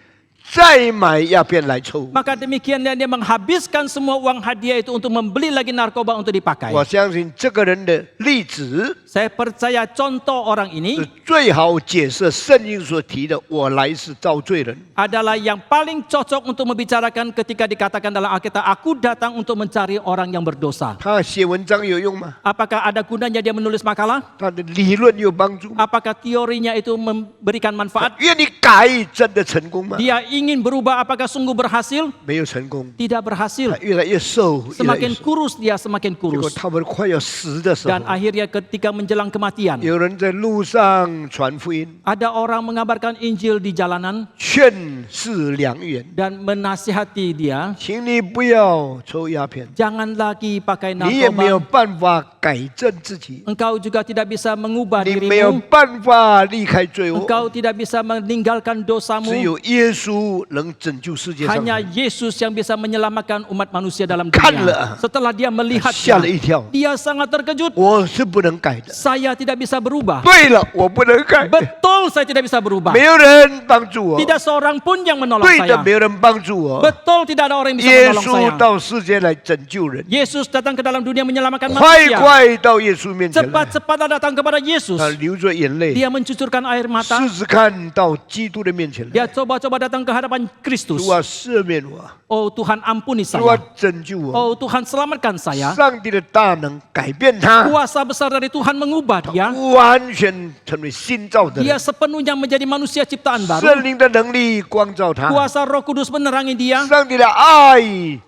再买鸦片来抽。 Maka demikian dia menghabiskan semua uang hadiah itu untuk membeli lagi narkoba untuk dipakai. 我相信这个人的例子 Saya percaya contoh orang 是 ini 最好解释圣经所提的“我来是造罪人 adalah yang paling cocok untuk membicarakan ketika dikatakan dalam Alkitab, aku datang untuk mencari orang yang berdosa. ”。他写文章有用吗？ Apakah ada gunanya dia menulis makalah? 他的理论有帮助吗？ Apakah teorinya itu memberikan manfaat? 愿你改真的成功吗？ Dia ingin berubah, apakah sungguh berhasil? 没有成功， Tidak berhasil. 他越来越瘦，越来越 Semakin 瘦。 kurus dia, semakin 结果 kurus. 他们快要死的时候 Dan，akhirnya ketika menjelang kematian, 有人在路上传福音， ada orang mengabarkan Injil di jalanan 劝世良缘， dan menasihati dia, 请你不要抽鸦片， jangan lagi pakai 你也没有 narkoba. 办法改正自己， Engkau juga tidak bisa mengubah 你没有 dirimu. 办法离开罪恶， Engkau tidak bisa meninggalkan 只 dosamu. 有耶稣能拯救世界上 Hanya 的人。 Yesus yang bisa menyelamatkan umat manusia dalam Kanlah. dunia. Setelah dia 吓了 melihatnya, 一跳， dia sangat terkejut. 我是不能改的。 Saya tidak bisa berubah. 对了，我不能改， Betul saya tidak bisa berubah. 没有人帮助我， Tidak seorang pun yang menolong 对的， saya. 没有人帮助我。 Betul tidak ada orang yang bisa 耶 menolong 稣 saya. 到世界来拯救人， Yesus datang ke dalam dunia menyelamatkan 快 manusia. 快快到耶稣面前来， cepat-cepatlah datang kepada Yesus. 他流着眼泪， Dia mencucurkan air mata. 试试看到基督的面前来。 Dia coba-coba datang ke hadapan Kristus. 主啊，赦免我， Oh Tuhan ampuni 主啊 saya. ，拯救我。 Oh Tuhan selamatkan saya. 上帝的大能改变他， Kuasa besar dari Tuhan mengubah dia. 完全成为新造的 Dia 人。 sepenuhnya menjadi manusia ciptaan baru. 圣灵的能力光照他， Kuasa Roh Kudus menerangi dia. 上帝的爱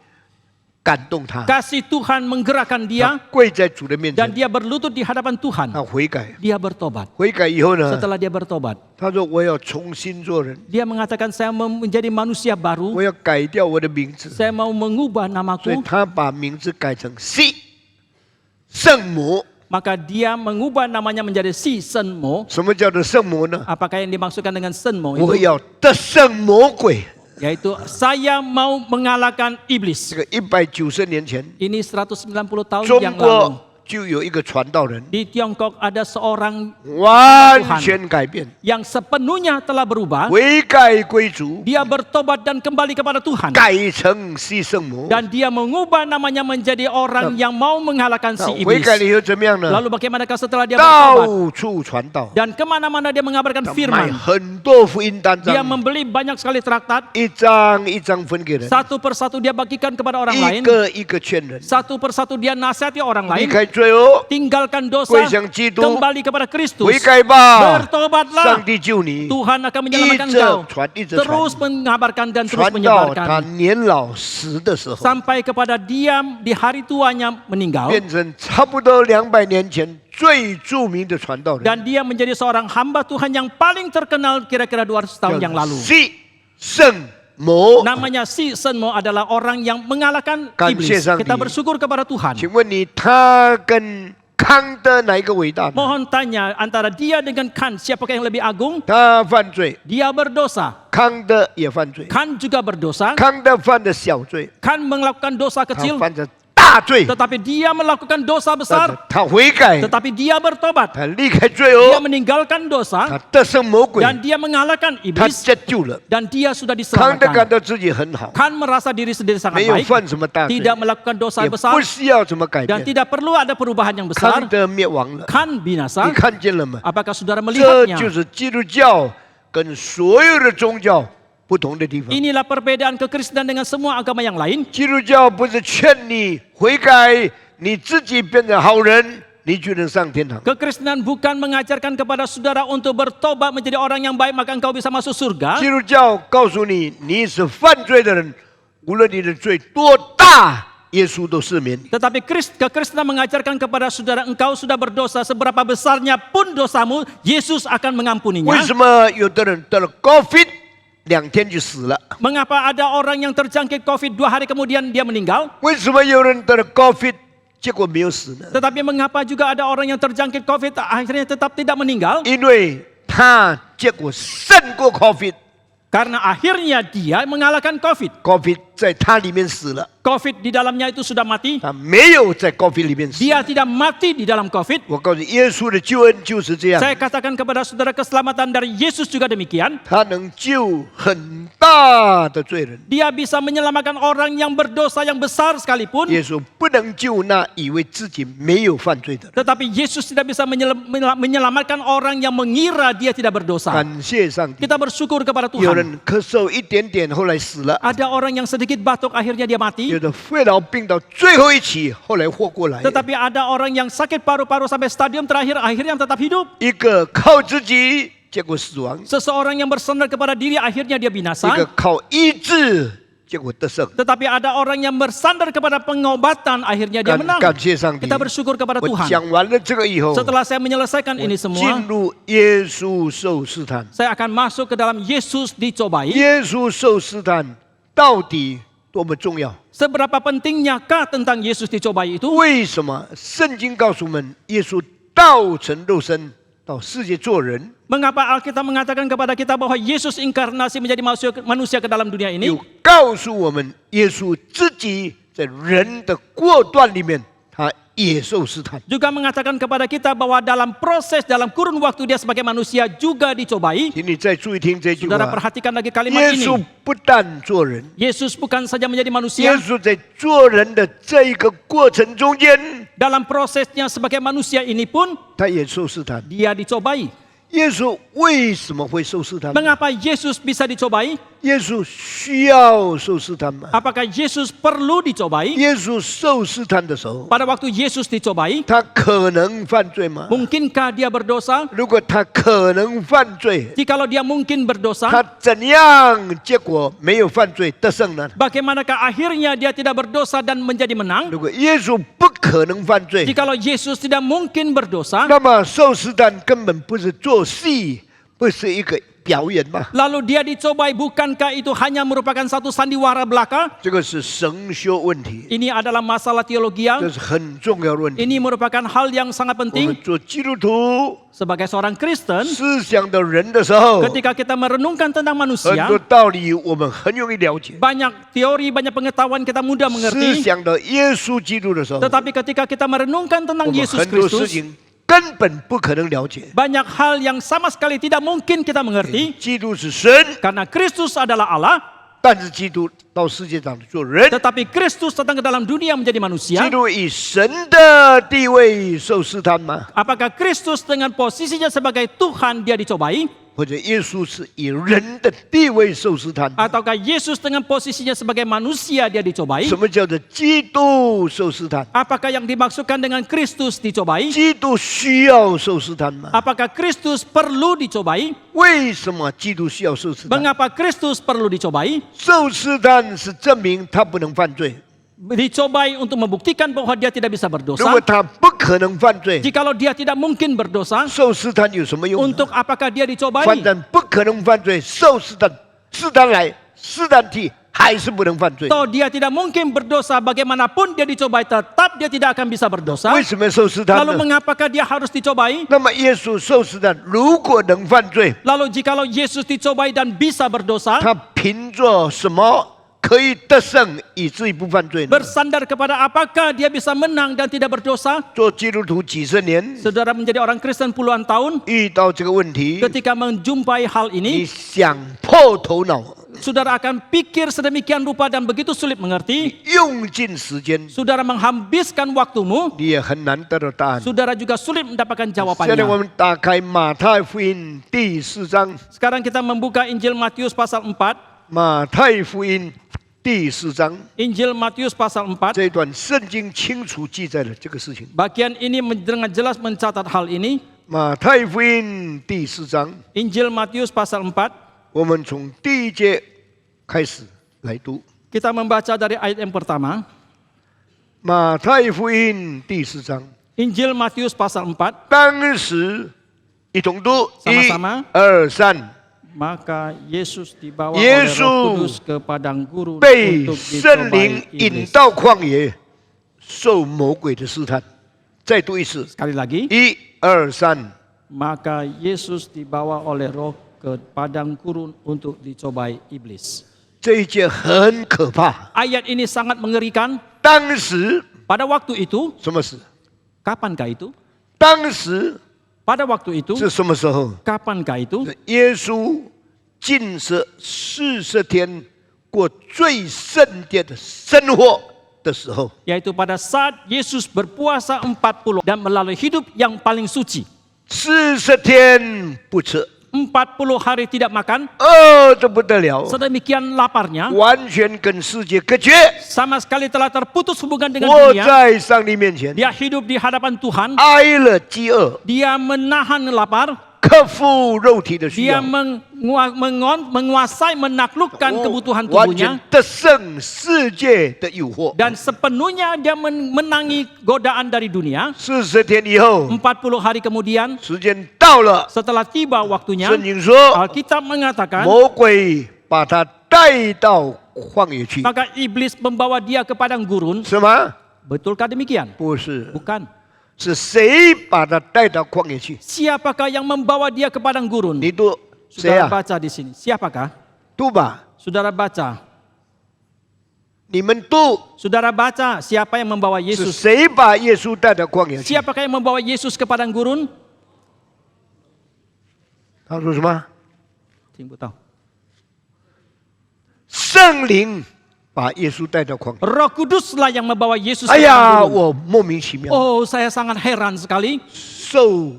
感动他， Kasih Tuhan menggerakkan 他 dia. 跪在主的面 Dan 前， dia berlutut di hadapan Tuhan. 他悔改。 Dia bertobat. 悔改以后呢， Setelah dia bertobat, 他说我要重新做人， dia mengatakan saya mau menjadi manusia 我 baru. 要改掉我的名字， Saya mau mengubah 所以 namaku. 他把名字改成西圣母。 Maka dia mengubah namanya menjadi Si Senmo. 什么叫做圣母呢？ Apakah yang dimaksudkan dengan Senmo 我 itu? 要得胜魔鬼。 Yaitu saya mau mengalahkan iblis. 这个190年前， Ini 190 tahun 中 yang lalu. 国就有一个传道人， Di Tiongkok ada seorang 完全改变， yang sepenuhnya telah berubah. 悔改归主， Dia bertobat dan kembali kepada Tuhan. 改成西圣母。 Dan dia mengubah namanya menjadi orang yang mau mengalahkan 那 si 悔 iblis. 改了以后怎么样呢？ Lalu bagaimanakah setelah dia bertobat? 到处传道， Dan kemana-mana dia mengabarkan 买 firman. 很多福音单 Dia 张， membeli banyak sekali traktat. 一张一张分给人， Satu persatu dia bagikan kepada orang 一 lain. 个一个劝人， Satu persatu dia nasihati orang 离 lain. 开罪恶， Tinggalkan dosa. 归向基督， Kembali kepada Kristus. 悔改吧， Bertobatlah. 上帝救你， Tuhan akan 一 menyelamatkan 直 engkau. 传，一直 Terus 传， mengabarkan dan terus 传到他 menyebarkan. 年老死的时候， Sampai kepada dia di hari tuanya meninggal. 变成差不多200年前最著名的传道人， Dan dia menjadi seorang hamba Tuhan yang paling terkenal kira-kira 200 tahun yang 叫 lalu. 西圣母。 Namanya Si Senmo adalah orang yang mengalahkan 感谢 iblis. 上帝。 Kita bersyukur kepada Tuhan. 请问你，他跟康德哪一个伟大呢？ Mohon tanya antara dia dengan Kan, siapakah yang lebih agung? 他犯罪， Dia berdosa. 康德也犯罪。 Kan juga berdosa. 康德犯的小罪， Kan melakukan dosa 他 kecil. 犯着大罪， Tetapi dia melakukan dosa 但是 besar. 他悔改， Tetapi dia bertobat. 他离开罪 Dia 恶， meninggalkan 他 dosa. 得胜魔鬼， Dan dia mengalahkan 他 iblis. 得救了。 Dan dia sudah 康德感 diselamatkan. 到自己很好， Kan merasa diri sendiri sangat 没有 baik. 犯什么大罪， Tidak melakukan dosa 也 besar. 不需要怎么改 Dan 变。 tidak perlu ada perubahan yang 康 besar. 德灭亡了， Kan 你 binasa. 看见了吗？ Apakah saudara 这 melihatnya? 就是基督教跟所有的宗教不同的地方。 Inilah perbedaan kekristenan dengan semua agama yang lain. 基督教不是劝你悔改，你自己变成好人，你就能上天堂。 Kekristenan bukan mengajarkan kepada saudara untuk bertobat menjadi orang yang baik maka engkau bisa masuk 基 surga. 督教告诉你，你是犯罪的人，无论你的罪多大，耶稣都赦免你。 Tetapi kekristenan mengajarkan kepada saudara engkau sudah berdosa seberapa besarnya pun dosamu, Yesus akan 为 mengampuninya. 什么有的人得了 COVID 2天就死了？ Mengapa ada orang yang terjangkit COVID 2 hari kemudian dia meninggal? 为什么有人得了 COVID 结果没有死呢？ Tetapi mengapa juga ada orang yang terjangkit COVID akhirnya tetap tidak meninggal? 因为他结果胜过 COVID，COVID Karena akhirnya dia mengalahkan COVID. 在他里面死了， COVID di dalamnya itu sudah mati. 他没有在 COVID 里面死。 Dia tidak mati di dalam COVID. 我告诉你，耶稣的救恩就是这样， Saya katakan kepada saudara keselamatan dari Yesus juga demikian. 他能救很大的罪人。 Dia bisa menyelamatkan orang yang berdosa yang besar sekalipun. 耶稣不能救那以为自己没有犯罪的人。 Tetapi Yesus tidak bisa menyelamatkan orang yang mengira dia tidak berdosa. 感谢上帝。 Kita bersyukur kepada 有 Tuhan. 人咳嗽一点点，后来死了； Ada orang yang sedikit batuk akhirnya dia mati. 有的肺痨病到最后一期，后来活过来； Tetapi ada orang yang sakit paru-paru sampai stadium terakhir akhirnya tetap hidup. 一个靠自己，结果死亡； Seseorang yang bersandar kepada diri akhirnya dia 一个 binasa. 靠医治，结果得胜。 Tetapi ada orang yang bersandar kepada pengobatan akhirnya dia menang. 感谢上帝！ Kita bersyukur kepada 我 Tuhan. 讲完了这个以后， Setelah saya menyelesaikan ini 进 semua, 入耶稣受试探。 saya akan masuk ke dalam Yesus dicobai. 耶稣受试探到底多么重要？ Seberapa pentingnyakah tentang Yesus dicobai itu? 为什么圣经告诉我们，耶稣道成肉身到世界做人？ Mengapa Alkitab mengatakan kepada kita bahwa Yesus inkarnasi menjadi manusia ke dalam dunia ini? 又告诉我们，耶稣自己在人的过段里面，他也受试探。 juga mengatakan kepada kita bahwa dalam proses, dalam kurun waktu dia sebagai manusia juga dicobai. 请你再注意听这句 Saudara 话。 perhatikan lagi kalimat 耶 ini. 稣不但做人， Yesus bukan saja menjadi 耶 manusia, 稣在做人的这一个过程中间， dalam prosesnya sebagai manusia ini pun 他也受试探。 dia dicobai. 耶稣为什么会受试探？ Mengapa Yesus bisa dicobai? 耶稣需要受试探吗？ Apakah Yesus perlu dicobai? 耶稣受试探的时候， Pada waktu Yesus dicobai, 他可能犯罪吗？ mungkinkah dia berdosa? 如果他可能犯罪， Jikalau dia mungkin 他 berdosa, 怎样结果没有犯罪得胜呢？ bagaimanakah akhirnya dia tidak berdosa dan menjadi menang? 如果耶稣不可能犯罪， Jikalau Yesus tidak mungkin berdosa, 那么受试探根本不是做戏，不是一个表演吗？ lalu dia dicobai, bukankah itu hanya merupakan satu sandiwara belaka? 这个是神修问题， Ini adalah masalah teologian. 这是很重要的问题。 Ini merupakan hal yang sangat 我们 penting 做基督徒 sebagai seorang Kristen. 思想的人的时候， Ketika kita merenungkan tentang 很 manusia, 多道理我们很容易了解。 banyak teori, banyak pengetahuan kita mudah 思 mengerti. 想的耶稣基督的时候， Tetapi ketika kita merenungkan 我 tentang 们 Yesus 很多事 Kristus, 情根本不可能了解。 banyak hal yang sama sekali tidak mungkin kita mengerti. 基督是神， Karena Kristus adalah Allah, 但是基督到世界上做人， tetapi Kristus datang ke dalam dunia menjadi manusia. 基督以神的地位受试探吗？ Apakah Kristus dengan posisinya sebagai Tuhan dia dicobai? 或者耶稣是以人的地位受试探？ Ataukah Yesus dengan posisinya sebagai manusia dia dicobai? 什么叫做基督受试探？ Apakah yang dimaksudkan dengan Kristus dicobai? 基督需要受试探吗？ Apakah Kristus perlu dicobai? 为什么基督需要受试探？ Mengapa Kristus perlu dicobai? 受试探是证明他不能犯罪。 Dicobai untuk membuktikan bahwa dia tidak bisa 如 berdosa. 果他不可能犯罪， Jikalau dia tidak mungkin berdosa, 受试探有什么用呢？ untuk apakah dia dicobai? 反正不可能犯罪，受试探，试探来，试探去，还是不能犯罪。 Atau dia tidak mungkin berdosa, bagaimanapun dia dicobai, tetap dia tidak akan bisa berdosa. 为什么受试探 Lalu 呢？ mengapakah dia harus dicobai? 那么耶稣受试探，如果能犯罪， Lalu jikalau Yesus dicobai dan bisa berdosa, 他凭着什么可以得胜，以至于不犯罪呢？ bersandar kepada apakah dia bisa menang dan tidak berdosa? 做基督徒几十年， Saudara menjadi orang Kristen puluhan tahun, 遇到这个问题， ketika menjumpai hal 你 ini, 想破头脑， saudara akan pikir sedemikian rupa dan begitu sulit mengerti. 用尽时间， Saudara menghabiskan waktumu, 你也很难得到答案。 saudara juga sulit mendapatkan 现在我 jawabannya. 们打开马太福音第4章， Sekarang kita membuka Injil Matius pasal 4. 马太福音第4章 Injil Matius pasal 4. 这一段圣经清楚记载了这个事情。 Bagian ini dengan jelas mencatat hal ini. 马太福音第4章， Injil Matius pasal 4. 我们从第1节开始来读。 Kita membaca dari ayat yang pertama. 马太福音第4章， Injil Matius pasal 4. 当时一同读， Sama-sama. 1、2、3， Maka Yesus dibawa Yesus oleh Roh Kudus ke padang gurun 被 untuk 圣灵 dicobai 引 iblis. 到旷野，受魔鬼的试探。再读一次， Sekali lagi. 1、2、3。 Maka Yesus dibawa oleh Roh ke padang gurun untuk dicobai iblis. 这一节很可怕。 Ayat ini sangat mengerikan. 当时 Pada waktu itu, 什么事？ kapankah itu? 当时 Pada waktu itu, 是什么时候？ kapankah itu? 是耶稣禁食40天，过最圣洁的生活的时候。 Yaitu pada saat Yesus berpuasa 40 dan melalui hidup yang paling suci. 40天不吃， 40 hari tidak makan, 饿得不得了， sedemikian laparnya, 完全跟世界隔绝。 sama sekali telah terputus hubungan dengan 我 dunia. 在上帝面前 Dia hidup di hadapan Tuhan, 挨了饥饿， dia menahan lapar, 克服肉体的需 dia 要， menguasai, menaklukkan kebutuhan 完 tubuhnya, 全得胜世界的诱惑。 dan sepenuhnya dia menangi godaan dari dunia. 40天以后， 40 hari kemudian, 时间到了， setelah tiba waktunya, 圣经说， Alkitab mengatakan, 魔鬼把他带到旷野去， maka iblis membawa dia ke padang gurun. 是吗？ Betulkah demikian? 不是， Bukan. 是谁把他带到旷野去？ Siapakah yang membawa dia ke padang gurun? 你读谁 Saudara 啊？ baca di sini. Siapakah? 读吧。 Saudara baca. 你们读 Saudara baca siapa yang membawa 是 Yesus? 谁把耶稣带到旷野去？ Siapakah yang membawa Yesus ke padang gurun? 他说什么？ 听不到。圣灵把耶稣带到旷野。 Roh Kuduslah yang membawa Yesus 哎 ke 呀， padang gurun. 我莫名其妙。 Oh, saya sangat heran sekali. 受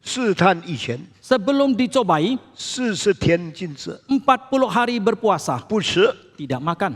试探以前 Sebelum dicobai, 40天禁食， 40 hari berpuasa, 不吃， tidak makan,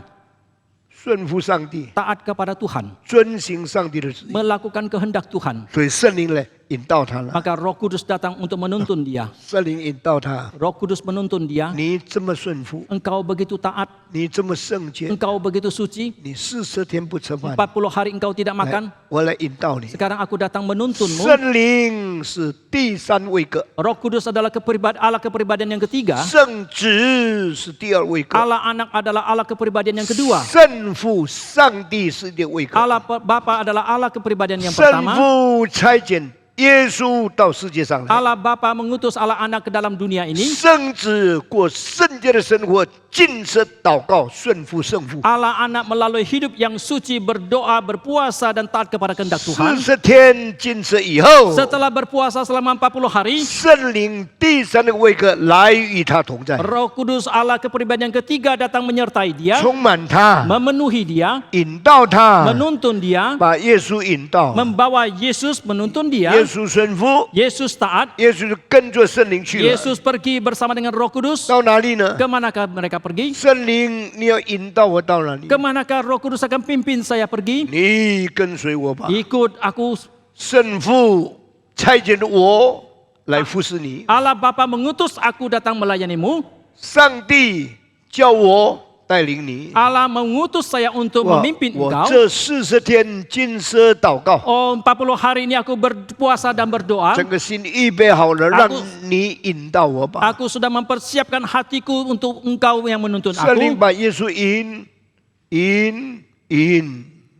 顺服上帝， taat kepada Tuhan, 遵行上帝的旨意。 melakukan kehendak Tuhan. 所以圣灵来引导他了， Maka Roh Kudus datang untuk menuntun dia. 圣灵引导他。 Roh Kudus menuntun dia. 你这么顺服， Engkau begitu taat, 你这么圣洁， engkau begitu suci, 你40天不吃饭， 40 hari engkau tidak 来 makan. 我来引导你。 Sekarang aku datang menuntunmu. 圣灵是第三位格， Roh Kudus adalah Allah kepribadian yang ketiga. 圣子是第二位格， Allah anak adalah Allah kepribadian yang kedua. 圣父上帝是第二位格， Allah Bapa adalah Allah kepribadian yang 圣 pertama. 父差遣耶稣到世界上来， Allah Bapa mengutus Allah anak ke dalam dunia ini. 圣子过圣洁的生活，禁食祷告，顺服圣父。 Allah anak melalui hidup yang suci, berdoa, berpuasa dan taat kepada kehendak Tuhan. 40天禁食以后， Setelah berpuasa selama 40 hari, 圣灵第三个位格来与他同在， Roh Kudus Allah kepribadian yang ketiga datang menyertai dia, 充满他， memenuhi dia, 引导他， menuntun dia, 把耶稣引导。 membawa Yesus menuntun dia. 耶稣顺服， Yesus taat, 耶稣就跟着圣灵去了。 Yesus pergi bersama dengan Roh Kudus. 到哪里呢？ Kemanakah mereka pergi? 圣灵，你要引导我到哪里？ Kemanakah Roh Kudus akan pimpin saya pergi? 你跟随我吧。 Ikut aku. 圣父差遣我来服侍你， Allah Bapa mengutus aku datang melayanimu. 上帝叫我带领你。 Allah mengutus saya untuk 我 memimpin 我 engkau. 这40天禁食祷告， Oh, 40 hari ini aku berpuasa dan berdoa. 整个心预备好了，让你引导我吧。 Aku sudah mempersiapkan hatiku untuk engkau yang menuntun 圣灵 aku. 把耶稣引，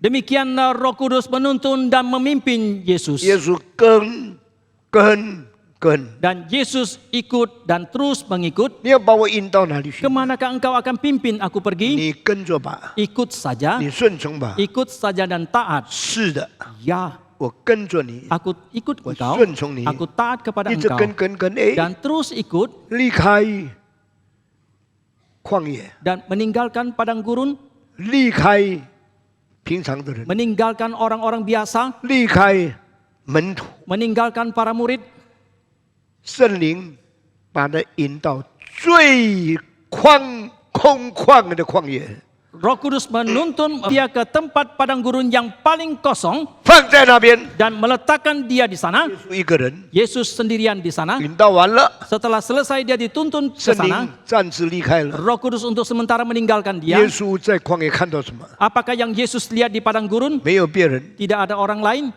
Demikian Roh Kudus menuntun dan memimpin Yesus. 耶稣跟， Dan Yesus ikut dan terus mengikut. 你要把我引到哪里去？ Kemanakah engkau akan pimpin aku pergi? 你跟着吧， Ikut saja, 你顺从吧。 ikut saja dan taat. 是的， Ya, 我跟着你， aku ikut 我 engkau, 顺从你， aku taat kepada 一直 engkau 跟，哎， dan terus ikut 离开旷野， dan meninggalkan padang gurun, 离开平常的人， meninggalkan orang-orang biasa, 离开门徒， meninggalkan para murid. 圣灵把他引到最空旷的旷野， Roh Kudus menuntun dia ke tempat padang gurun yang paling kosong 放在那边， dan meletakkan dia di sana. 一个人 Yesus sendirian di sana. 引导完了， Setelah selesai dia dituntun ke 圣 sana, 灵暂时离开了。 Roh Kudus untuk sementara meninggalkan dia. 耶稣在旷野看到什么？ Apakah yang Yesus lihat di padang gurun? 没有别人， Tidak ada orang lain,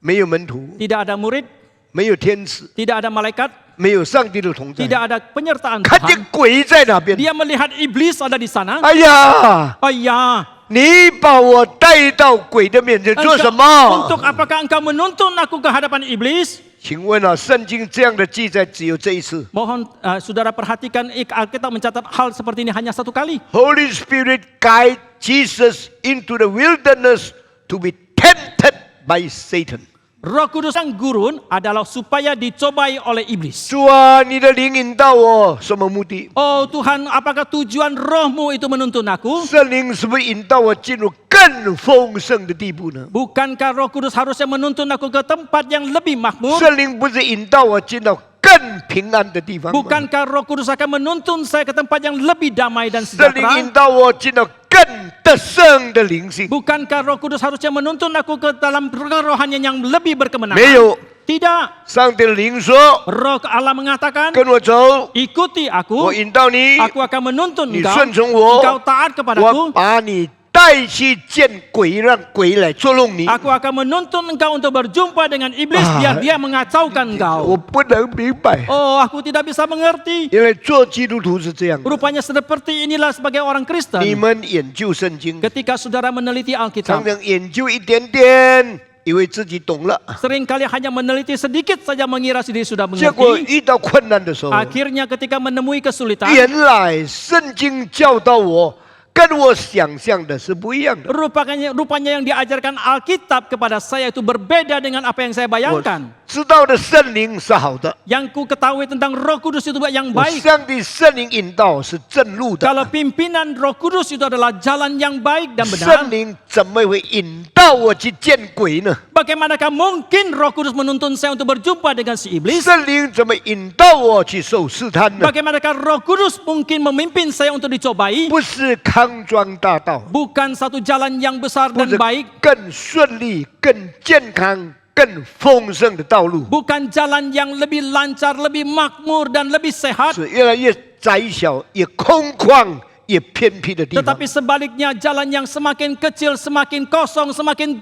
没有门徒， tidak ada murid, 没有天使， tidak ada malaikat, 没有上帝的同在， tidak ada penyertaan 看见 Tuhan. 鬼在那边。 Dia melihat iblis ada di sana. 哎呀， Oh ya, 你把我带到鬼的面前做什么？ untuk apakah engkau menuntun aku ke hadapan iblis? 请问啊，圣经这样的记载只有这一次。 Mohon saudara perhatikan Alkitab mencatat hal seperti ini hanya satu kali. Holy Spirit guide Jesus into the wilderness to be tempted by Satan。 Roh Kudus yang gurun adalah supaya dicobai oleh iblis. 主啊，你的灵引导我，什么目的？ Oh Tuhan, apakah tujuan rohmu itu menuntun aku? 圣灵是不是引导我进入更丰盛的地步呢？ Bukankah Roh Kudus harusnya menuntun aku ke tempat yang lebih makmur? 圣灵不是引导我进到更平安的地方吗？ Bukankah Roh Kudus akan menuntun saya ke tempat yang lebih damai dan 圣灵引 sejahtera? 导我进到更得胜的灵性。 Bukankah Roh Kudus harusnya menuntun aku ke dalam kerohanian yang lebih 没 berkemenangan? 有， Tidak. 上帝的灵说 Roh Allah mengatakan, 跟我走， ikuti 我 aku, 引导你， aku akan menuntun 你 engkau, 顺从我， engkau taat 我 kepadaku, 把你带去见鬼，让鬼来捉弄你。 aku akan menuntun engkau untuk berjumpa dengan iblis biar dia mengacaukan 我 engkau. 不能明白， Oh, aku tidak bisa mengerti. 因为做基督徒是这样的。 Rupanya seperti inilah sebagai orang 你 Kristen. 们研究圣经， Ketika saudara meneliti 常 Alkitab, 常研究一点点，以为自己懂了， seringkali hanya meneliti sedikit saja mengira diri sudah 结果 mengerti. 遇到困难的时候， Akhirnya ketika menemui kesulitan, 原来圣经教导我跟我想象的是不一样的。 Rupanya yang diajarkan Alkitab kepada saya itu berbeda dengan apa yang saya 我 bayangkan. 知道的圣灵是好的， Yang ku ketahui tentang Roh Kudus itu yang 我 baik. 上帝圣灵引导是正路的。 Kalau pimpinan Roh Kudus itu adalah jalan yang baik dan 圣 benar, 灵怎么会引导我去见鬼呢？ bagaimanakah mungkin Roh Kudus menuntun saya untuk berjumpa dengan si iblis? 圣灵怎么引导我去受试探呢？ Bagaimanakah Roh Kudus mungkin memimpin saya untuk dicobai? 不是康庄大道， Bukan satu jalan yang besar 不 dan 是 baik, 更顺利、更健康、更丰盛的道路， bukan jalan yang lebih lancar, lebih makmur dan lebih sehat, 是越来越窄小、越空旷、越偏僻的地方。 tetapi sebaliknya jalan yang semakin kecil, semakin kosong, semakin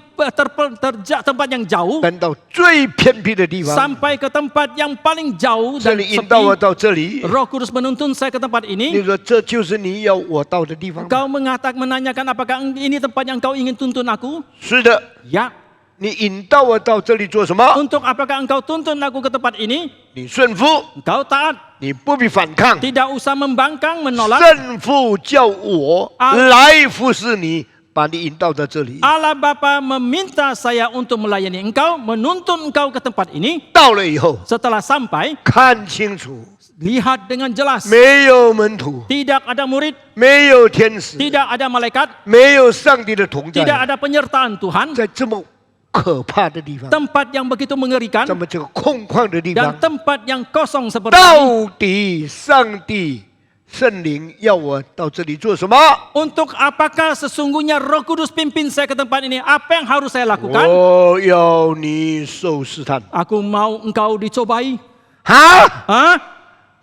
tempat yang jauh, 搬到最偏僻的地方， sampai ke tempat yang paling jauh 这 dan 里引导我 sepi. 到这里。 Roh Kudus menuntun saya ke tempat 你 ini. 说这就是你要我到的地方吗？ Kau menanyakan apakah ini tempat yang kau ingin tuntun aku? 是的， Ya. 你引导我到这里做什么？ Untuk apakah engkau tuntun aku ke tempat ini? 你顺服， Engkau taat. 你不必反抗。 Tidak usah membangkang, menolak. 圣父叫我来服侍你，把你引导到这里。 Allah Bapa meminta saya untuk melayani engkau, menuntun engkau ke tempat ini. 到了以后， Setelah sampai, 看清楚， lihat dengan jelas. 没有门徒， Tidak ada murid, 没有天使， tidak ada malaikat, 没有上帝的同 tidak 在， ada penyertaan Tuhan. 在这么可怕的地方， Tempat yang begitu mengerikan 这么这个空旷的地 dan 方， tempat yang kosong seperti ini. 到底上帝圣灵要我到这里做什么？ Untuk apakah sesungguhnya Roh Kudus pimpin saya ke tempat ini? Apa yang harus saya lakukan? 我要你受试探。 Aku mau engkau dicobai. 啊！ Hah?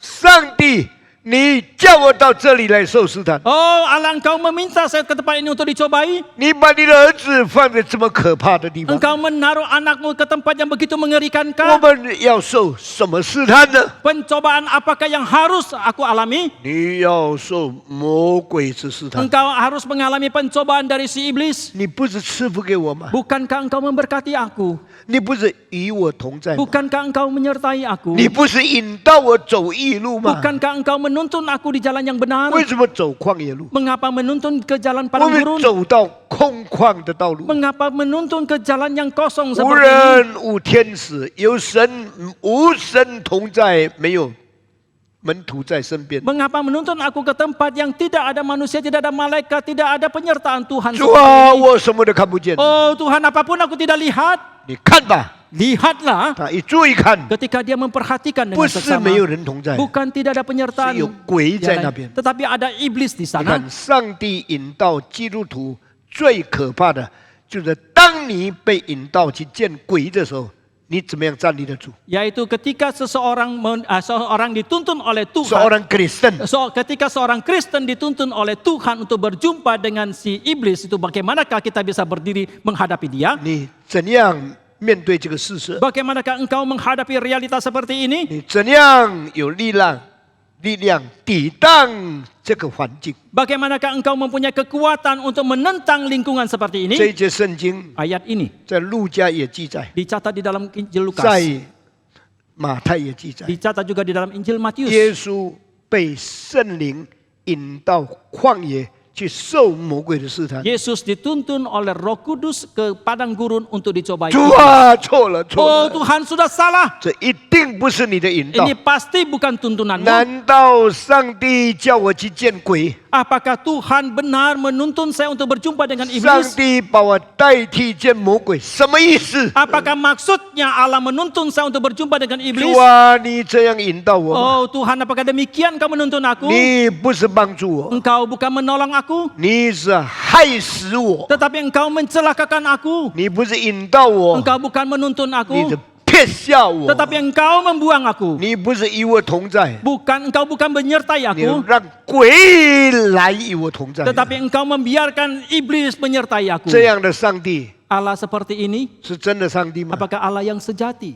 上帝，你叫我到这里来受试探， Oh Allah, engkau meminta saya ke tempat ini untuk dicobai. 你把你的儿子放在这么可怕的地方， Engkau menaruh anakmu ke tempat yang begitu 我 mengerikan-kah? 们要受什么试探呢？ Pencobaan apakah yang harus aku alami? 你要受魔鬼之试探。 Engkau harus mengalami pencobaan dari si iblis. 你不是赐福给我吗？ Bukankah engkau memberkati aku? 你不是与我同在吗？ Bukankah engkau menyertai aku? 你不是引导我走义路吗？ Bukankah engkau menuntun aku di jalan yang benar? 为什么走旷野路？ Mengapa menuntun ke jalan 我 padang 们 gurun? 走到空旷的道路， Mengapa menuntun ke jalan yang kosong 无 seperti ini? 人无天使，有神无神同在，没有门徒在身边。 Mengapa menuntun aku ke tempat yang tidak ada manusia, tidak ada malaikat, tidak ada penyertaan Tuhan? 主啊，我什么都看不见。 Oh Tuhan, apapun aku tidak lihat. 你看吧， Lihatlah 他一注意看， ketika dia memperhatikan 不 dengan 是 seksama. 没有人同在。 Bukan tidak ada penyertaan 是有鬼在 yang 那 lain, 边。 tetapi ada iblis di 你 sana. 看，上帝引导基督徒最可怕的，就是当你被引导去见鬼的时候，你怎么样站立得住？ Yaitu ketika seseorang dituntun oleh Tuhan. seorang Kristen， Ketika seorang Kristen dituntun oleh Tuhan untuk berjumpa dengan si iblis itu, bagaimanakah kita bisa berdiri menghadapi dia? 你怎样面对这个事实？ Bagaimanakah engkau menghadapi realita seperti ini? 你怎样有力量抵挡这个环境？ Bagaimanakah engkau mempunyai kekuatan untuk menentang lingkungan seperti 这 ini? 一节圣经 Ayat ini 在路加也记载， dicatat di dalam Injil 在 Lukas, 马太也记载， dicatat juga di dalam Injil 耶 Matius. 稣被圣灵引到旷野去受魔鬼的试探。 Yesus dituntun oleh Roh Kudus ke padang gurun untuk dicobai. 主啊，错了，错 Oh 了， Tuhan, sudah salah. 这一定不是你的引导 Ini。pasti bukan tuntunanmu. 难道上帝叫我去见鬼？ Apakah Tuhan benar menuntun saya untuk berjumpa dengan 上 iblis? 帝把我代替见魔鬼，什么意思？ Apakah maksudnya Allah menuntun saya untuk berjumpa dengan 主 iblis? 啊，你这样引导我吗？ Oh Tuhan, apakah demikian kau menuntun aku? 你不是帮助我， Engkau bukan menolong aku, 你是害死我。 tetapi engkau mencelakakan aku. 你不是引导我， Engkau bukan menuntun 你 aku, 是撇下我。 tetapi engkau membuang aku. 你不是与我同在， Engkau bukan menyertai 你 aku, 让鬼来与我同在。 tetapi engkau membiarkan iblis menyertai aku. 这样的上帝 Allah seperti ini, 是真的上帝吗？ apakah Allah yang sejati?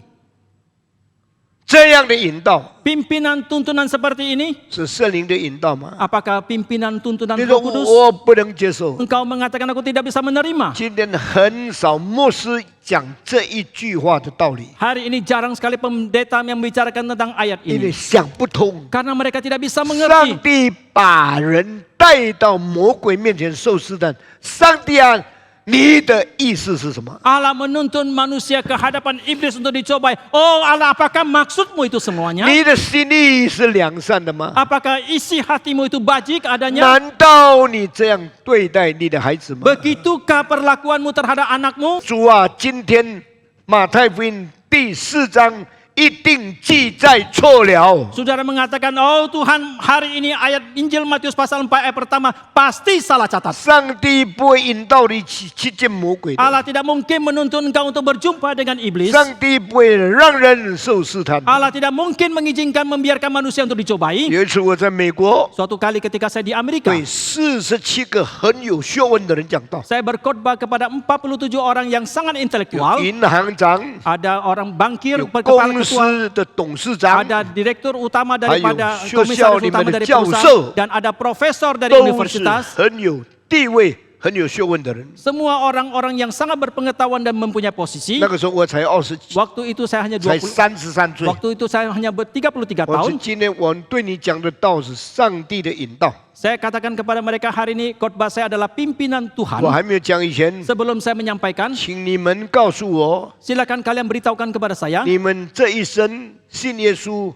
这样的引导 Pimpinan tuntunan seperti ini, 是圣灵的引导吗？ apakah pimpinan tuntunan 你说 Roh Kudus? 我不能接受。 Engkau mengatakan aku tidak bisa menerima. 今天很少牧师讲这一句话的道理， Hari ini jarang sekali pendeta yang membicarakan tentang ayat 因为 ini. 想不通。 Karena mereka tidak bisa 上 mengerti. 帝把人带到魔鬼面前受试探，上帝啊，你的意思是什么？ Allah menuntun manusia ke hadapan iblis untuk dicobai. Oh Allah, apakah maksudmu itu semuanya? 你的心意是良善的吗？ Apakah isi hatimu itu bajik adanya? 难道你这样对待你的孩子吗？ Begitukah perlakuanmu terhadap anakmu? 主啊，今天马太福音第4章一定记载错了。 Saudara mengatakan, oh Tuhan, hari ini ayat Injil Matius pasal 4 ayat pertama pasti salah catat. 上帝不会引导你去见魔鬼的， Allah tidak mungkin menuntun engkau untuk berjumpa dengan iblis. 上帝不会让人受试探。 Allah tidak mungkin mengizinkan membiarkan manusia untuk dicobai. 有一次我在美国 Suatu kali ketika saya di Amerika, 对47个很有学问的人讲道， saya berkhotbah kepada 47 orang yang sangat 有 intelektual. 银行长， Ada orang bankir, 有 kepala 公 ketua, 司的董事长， ada direktur utama daripada Ayo, komisaris sosial utama di dari mana perusahaan, jauh. dan ada profesor dari 都是 universitas. 很有地位、很有学问的人。 Semua orang-orang yang sangat berpengetahuan dan mempunyai posisi. 那个时候我才Waktu itu saya hanya 才 20, 33岁。 waktu itu saya hanya 33 我 tahun. 今天我对你讲的道是上帝的引导。 Saya katakan kepada mereka hari ini khotbah saya adalah pimpinan Tuhan. 我还没有讲以前， Sebelum saya menyampaikan, 请你们告诉我， silakan kalian beritahukan kepada saya, 你们这一生信耶稣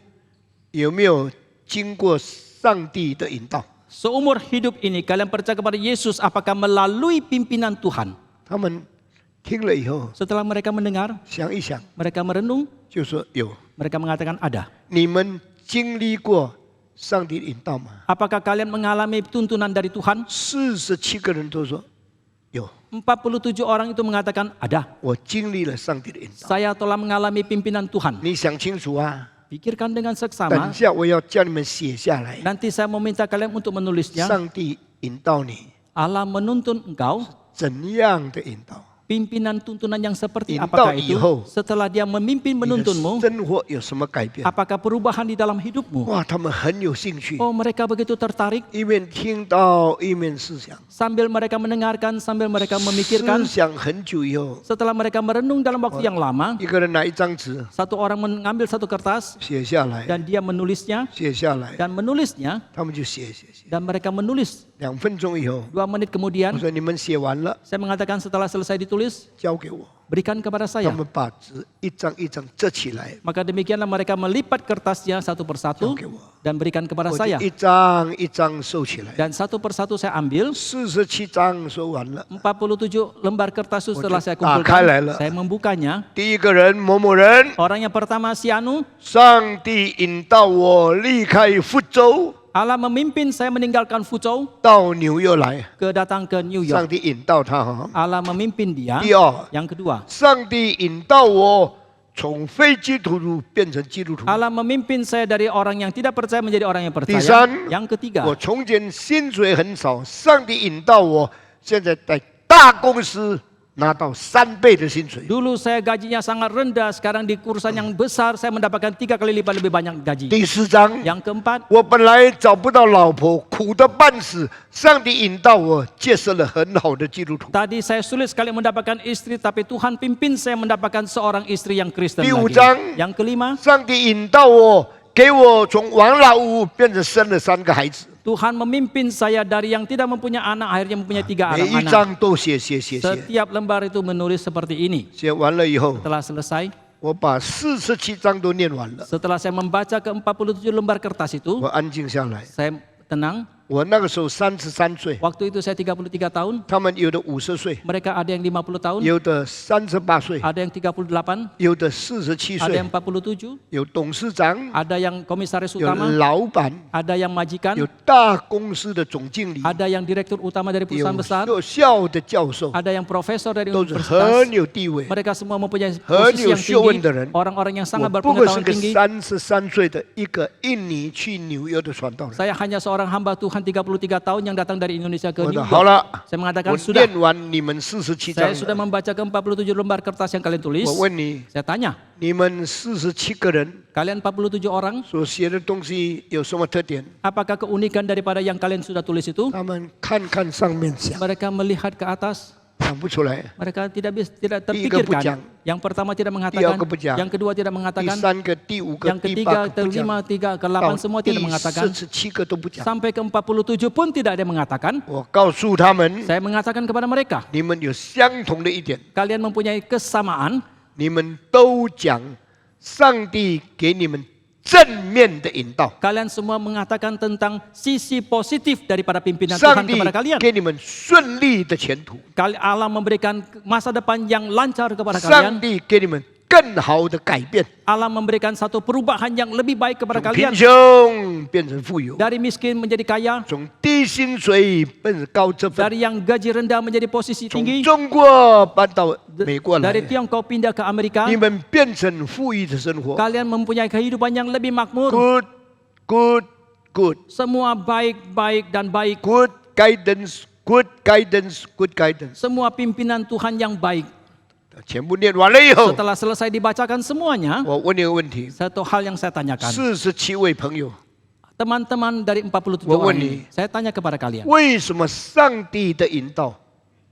有没有经过上帝的引导？ seumur hidup ini kalian percaya kepada Yesus apakah melalui pimpinan Tuhan? 他们听了以后 Setelah mereka mendengar, 想一想， mereka merenung, 就说有。 mereka mengatakan ada. 你们经历过上帝的引导吗？ Apakah kalian mengalami tuntunan dari Tuhan? 47个人都说有， 47 orang itu mengatakan ada. 我经历了上帝的引导。 Saya telah mengalami pimpinan Tuhan. 你想清楚啊！ Pikirkan dengan 等 seksama. 一下我要叫你们写下来， Nanti saya meminta kalian untuk menulisnya. 上帝引导你 Allah menuntun engkau. 怎样的引导？ Pimpinan tuntunan yang seperti Indau apakah itu? iho. Setelah dia memimpin 你的 menuntunmu, 生活有什么改变？ apakah perubahan di dalam hidupmu? 哇，他们很有兴趣， Oh, mereka begitu tertarik 一面听到一面思想， sambil mereka mendengarkan, sambil mereka 思 memikirkan. 想很久以后， Setelah mereka merenung dalam waktu yang lama, 一个人拿一张纸 satu orang mengambil satu kertas 写下来， dan dia menulisnya 写下来， dan menulisnya 他们就写。 dan mereka menulis. 2分钟以后， 2 menit 我 kemudian 说你们写完了， saya mengatakan setelah selesai ditulis, 交给我。 berikan kepada 他 saya. 们把纸一张一张折起来， Maka demikianlah mereka melipat kertasnya satu persatu 交给我， dan berikan kepada 我 saya. 就一张一张收起来。 Dan satu persatu saya ambil. 47张收完了， 47 lembar kertas itu setelah saya Ah, kumpulkan, kalah. saya membukanya. 第一个人某某人， Orang yang pertama si Anu, 上帝引导我离开福州， Allah memimpin saya meninggalkan Fuzhou 到纽约来， datang ke New 上 York. 帝引导他哈。 Allah memimpin dia. 第二， Yang kedua, 上帝引导我从非基督徒变成基督徒。 Allah memimpin saya dari orang yang tidak percaya menjadi orang yang percaya. Tisan, Yang ketiga, 我从前薪水很少，上帝引导我，现在在大公司拿到3倍的薪水。 dulu saya gajinya sangat rendah, sekarang di perusahaan yang besar saya mendapatkan 3 kali lipat lebih banyak gaji. 第4章， Yang keempat, 我本来找不到老婆，苦得半死，上帝引导我结识了很好的基督徒。 tadi saya sulit sekali mendapatkan istri, tapi Tuhan pimpin saya mendapatkan seorang istri yang Kristen 第5 lagi. 章， Yang kelima, 上帝引导我，给我从王老五变成生了3个孩子。 Tuhan memimpin saya dari yang tidak mempunyai anak, akhirnya mempunyai 3 每一 anak. 章都写。 Setiap lembar itu menulis seperti ini. 写完了以后， Setelah selesai, 我把47章都念完了， setelah saya membaca ke 47 lembar kertas itu, 我安静下来。 saya tenang. 我那个时候33岁， Waktu itu saya 33 tahun, 他们有的50岁， mereka ada yang 50 tahun, 有的38岁， ada yang 38, 有的47 ada 岁 yang，47, 有董事长， ada yang komisaris 有 utama, 老板， ada yang majikan, 有大公司的总经理， ada yang direktur utama dari 有 perusahaan besar, 学校的教授， ada yang profesor dari 都是 universitas. 很有地位。 Mereka semua mempunyai 很 posisi 有 yang 学问 tinggi, 的人。 orang-orang yang 我 sangat 不过是 berpengetahuan 个 tinggi. 33岁的一个印尼去纽约的传道人， Saya hanya seorang hamba Tuhan 33 tahun yang datang dari Indonesia ke 我 New 说好 York. 了， Saya 我 mengatakan sudah, 念完你们47 saya 章 sudah 了。 membaca ke 47 lembar kertas yang kalian tulis. 我问你， Saya tanya, 你们47个人 kalian 47 orang, 所写的东西有什么特点？ apakah keunikan daripada yang kalian sudah tulis itu? 他们看看上面想， Mereka melihat ke atas, 想不出来。 mereka tidak Tiga bujang. terpikirkan. Yang pertama tidak Tiga mengatakan, bujang. yang kedua tidak 第 mengatakan, 三个、第五个、 yang 第 ketiga, 八个不讲， kelima, tiga, 到 ke-8 semua 第 tidak mengatakan. 47个都不讲。 Sampai ke 47 pun tidak ada yang mengatakan. 我告诉他们， Saya mengatakan kepada mereka, 你们有相同的一点， kalian mempunyai kesamaan. 你们都讲上帝给你们正面的引导， Kalian semua mengatakan tentang sisi positif daripada pimpinan Tuhan 上帝 kepada kalian. 给你们顺利的前途， Allah memberikan masa depan yang lancar kepada 上 kalian. 帝给你们更好的改变， Allah memberikan satu perubahan yang lebih baik kepada 从贫 kalian. 穷变成富有， Dari miskin menjadi kaya, 从低薪水变成高职分， dari yang gaji rendah menjadi posisi 从 tinggi, 中国搬到美国来 dari， Tiongkok pindah ke Amerika. 你们变成富裕的生活。 Kalian mempunyai kehidupan yang lebih makmur. Good, good, good, Semua baik-baik dan baik. good guidance, good guidance, good guidance。 Semua pimpinan Tuhan yang baik. 全部念完了以后， Setelah selesai dibacakan semuanya, 我问你个问题satu hal yang saya tanyakan. ：47位朋友， Teman-teman dari 47 我问 orang 你， ini, saya tanya kepada kalian. 为什么上帝的引导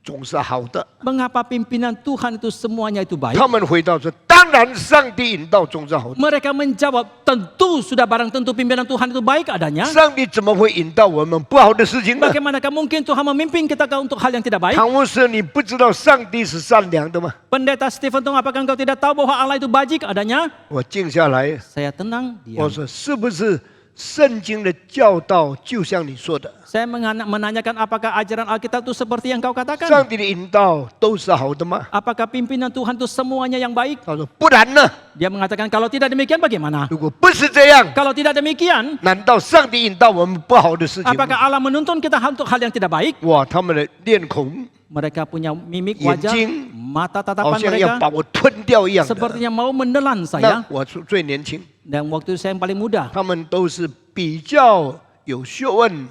总是好的？ Mengapa pimpinan Tuhan itu semuanya itu baik? 他们回答说：当然，上帝引导总是好的。 Mereka menjawab, tentu sudah barang tentu pimpinan Tuhan itu baik adanya. 上帝怎么会引导我们不好的事情呢？ Bagaimanakah mungkin Tuhan memimpin kita untuk hal yang tidak baik? 唐牧师，你不知道上帝是善良的吗？ Pendeta Stephen Tong, apakah engkau tidak tahu bahwa Allah itu bajik adanya? 我静下来， Saya tenang, 我 diam. 说：是不是圣经的教导就像你说的？ Saya menanyakan apakah ajaran Alkitab itu seperti yang kau 上 katakan? 帝的引导都是好的吗？ Apakah pimpinan Tuhan itu semuanya yang baik? 他说：不然呢？ Dia mengatakan kalau tidak demikian bagaimana? 如果不是这样， Kalau tidak demikian, 难道上帝引导我们不好的事情 apakah 吗？ Allah menuntun kita untuk hal yang tidak baik? 哇，他们的脸孔 Mereka punya mimik眼 wajah, 睛 mata 好 tatapan 像要把 mereka 我吞掉一样的。 sepertinya mau menelan 那 saya. 我是最年轻， Dan waktu saya yang paling muda, 他们都是比较有学问、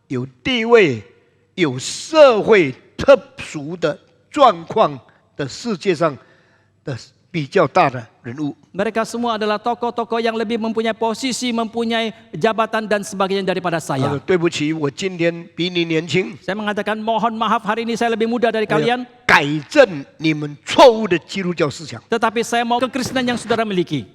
有地位、有社会特殊的状况的世界上的比较大的人物。 mereka semua adalah tokoh-tokoh yang lebih mempunyai posisi, mempunyai jabatan dan sebagainya daripada 他说 saya. 对不起，我今天比你年轻， Saya mengatakan mohon maaf hari ini saya lebih muda dari kalian, 改正你们错误的基督教思想。 tetapi saya mau kekristenan yang saudara miliki.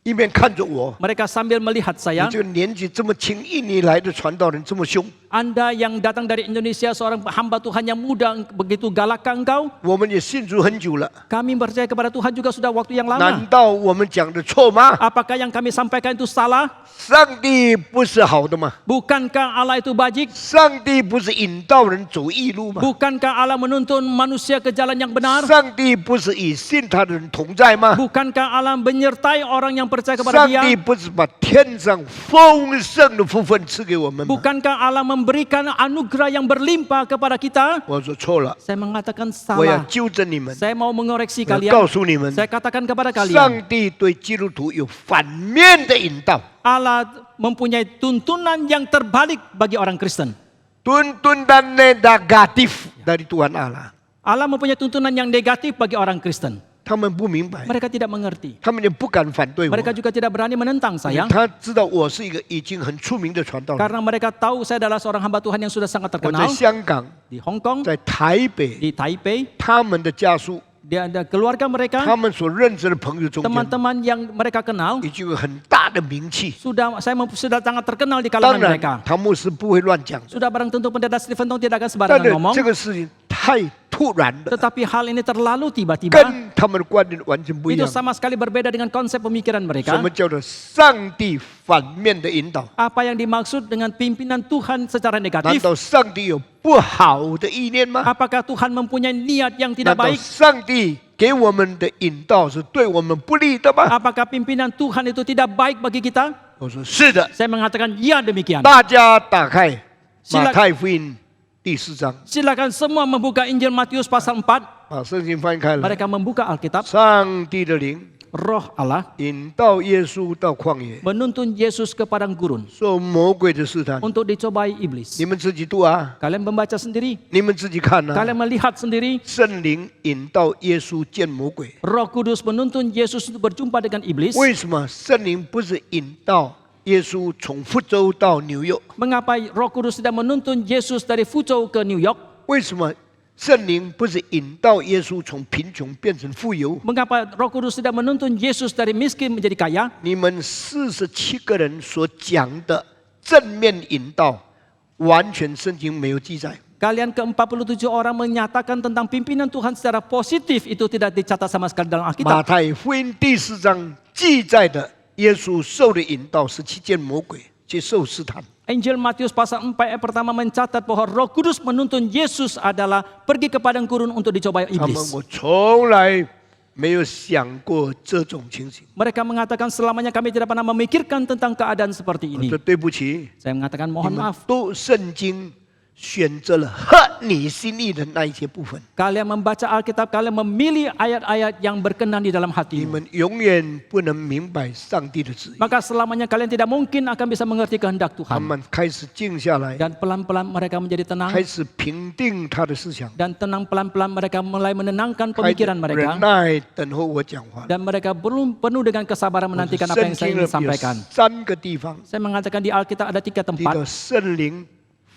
一面看着我， Mereka sambil melihat 你 saya, 这个年纪这么轻，印尼来的传道人这么凶， Anda yang datang dari Indonesia, seorang hamba Tuhan yang muda, begitu galakkah engkau? 我们也信主很久了， Kami percaya kepada Tuhan juga sudah waktu yang 难 lama. 道我们讲的错吗？ Apakah yang kami sampaikan itu salah? 上帝不是好的吗？ Bukankah Allah itu bajik? 上帝不是引导人走义路吗？ Bukankah Allah menuntun manusia ke jalan yang benar? 上帝不是与信他的人同在吗？ Bukankah Allah menyertai orang yang percaya kepada 上 Dia? 帝不是把天上丰盛的福分赐给我们吗？ Bukankah Allah memberikan anugerah yang berlimpah kepada kita? 我说错了， Saya mengatakan 我要 salah. 纠正你们， Saya mau mengoreksi 我要告 kalian. 诉你们， Saya katakan kepada kalian, 上帝对基督徒有反面的引导。 Allah mempunyai tuntunan yang terbalik bagi orang Kristen. Tuntunan negatif dari Tuhan Allah. Allah mempunyai tuntunan yang negatif bagi orang Kristen. 他们不明白， Mereka tidak mengerti. 他们也不敢反对我。 Mereka juga tidak berani menentang saya. 他知道我是一个已经很出名的传道人。 Karena mereka tahu saya adalah seorang hamba Tuhan yang sudah sangat 我在 terkenal. 香港， Di Hong Kong, 在台北， di Taipei, 他们的家属， di ada keluarga 他 mereka, 们所认识的朋友中间， teman-teman yang mereka kenal, 已经有很大的名气。 sudah sangat terkenal di 当 kalangan 然 mereka. ，唐牧师不会乱讲的， Sudah barang tentu pendeta Stephen Tong tidak akan 但 sembarangan 是 ngomong. 这个事情太突然了， Tetapi hal ini terlalu tiba-tiba. 跟他们的观念完全不一 Itu 样。 sama sekali berbeda dengan konsep pemikiran 什 mereka. 么叫做上帝反面的引导？ Apa yang dimaksud dengan pimpinan Tuhan secara 难 negatif? 道上帝有不好的意念吗？ Apakah Tuhan mempunyai niat yang 难 tidak 道 baik? 上帝给我们的引导是对我们不利的吗？ Apakah pimpinan Tuhan itu tidak baik bagi kita? 我说是的。 Saya mengatakan ya demikian. 大家打开马 Silakan 太福音第4章， Silakan semua membuka Injil Matius pasal 4. 把圣经翻开了。 Mereka membuka Alkitab. 上帝的灵 Roh Allah 引导耶稣到旷野， menuntun Yesus ke padang gurun 受魔鬼的试探。 untuk dicobai iblis. 你们自己读啊， Kalian membaca sendiri, 你们自己看啊。 kalian melihat sendiri. 圣灵引导耶稣见魔鬼， Roh Kudus menuntun Yesus untuk berjumpa dengan iblis. 为什么圣灵不是引导耶稣从福州到纽约？ Mengapa Roh Kudus tidak menuntun Yesus dari Fuzhou ke New York? 为什么圣灵不是引导耶稣从贫穷变成富有？ Mengapa Roh Kudus tidak menuntun Yesus dari miskin menjadi kaya? 你们47个人所讲的正面引导，完全圣经没有记载。 Kalian ke-47 orang menyatakan tentang pimpinan Tuhan secara positif, itu tidak dicatat sama sekali dalam 马 Alkitab. 太福音第4章记载的耶稣受的引导是去见魔鬼，去受试探。 Injil Matius pasal 4 ayat pertama mencatat bahwa Roh Kudus menuntun Yesus adalah pergi ke padang gurun untuk dicobai 他们 iblis. 我从来没有想过这种情形。 Mereka mengatakan selamanya kami tidak pernah memikirkan tentang keadaan seperti 我 ini. 说对不起， Saya mengatakan 你 mohon 们 maaf. 都圣经选择了合你心意的那一些部分， Kalian membaca Alkitab, kalian memilih ayat-ayat yang berkenan di dalam 你 hatimu. 们永远不能明白上帝的旨意。 Maka selamanya kalian tidak mungkin akan bisa mengerti kehendak 他 Tuhan. 们开始静下来， Dan pelan-pelan mereka menjadi tenang. 开始平定他的思想， Dan tenang pelan-pelan mereka mulai menenangkan 开始 pemikiran 忍 mereka. 耐等候我讲话。 Dan mereka penuh dengan kesabaran menantikan apa 圣 yang saya 经 ingin 有 sampaikan. 3个地方 Saya mengatakan di Alkitab ada 3提 tempat, 到圣灵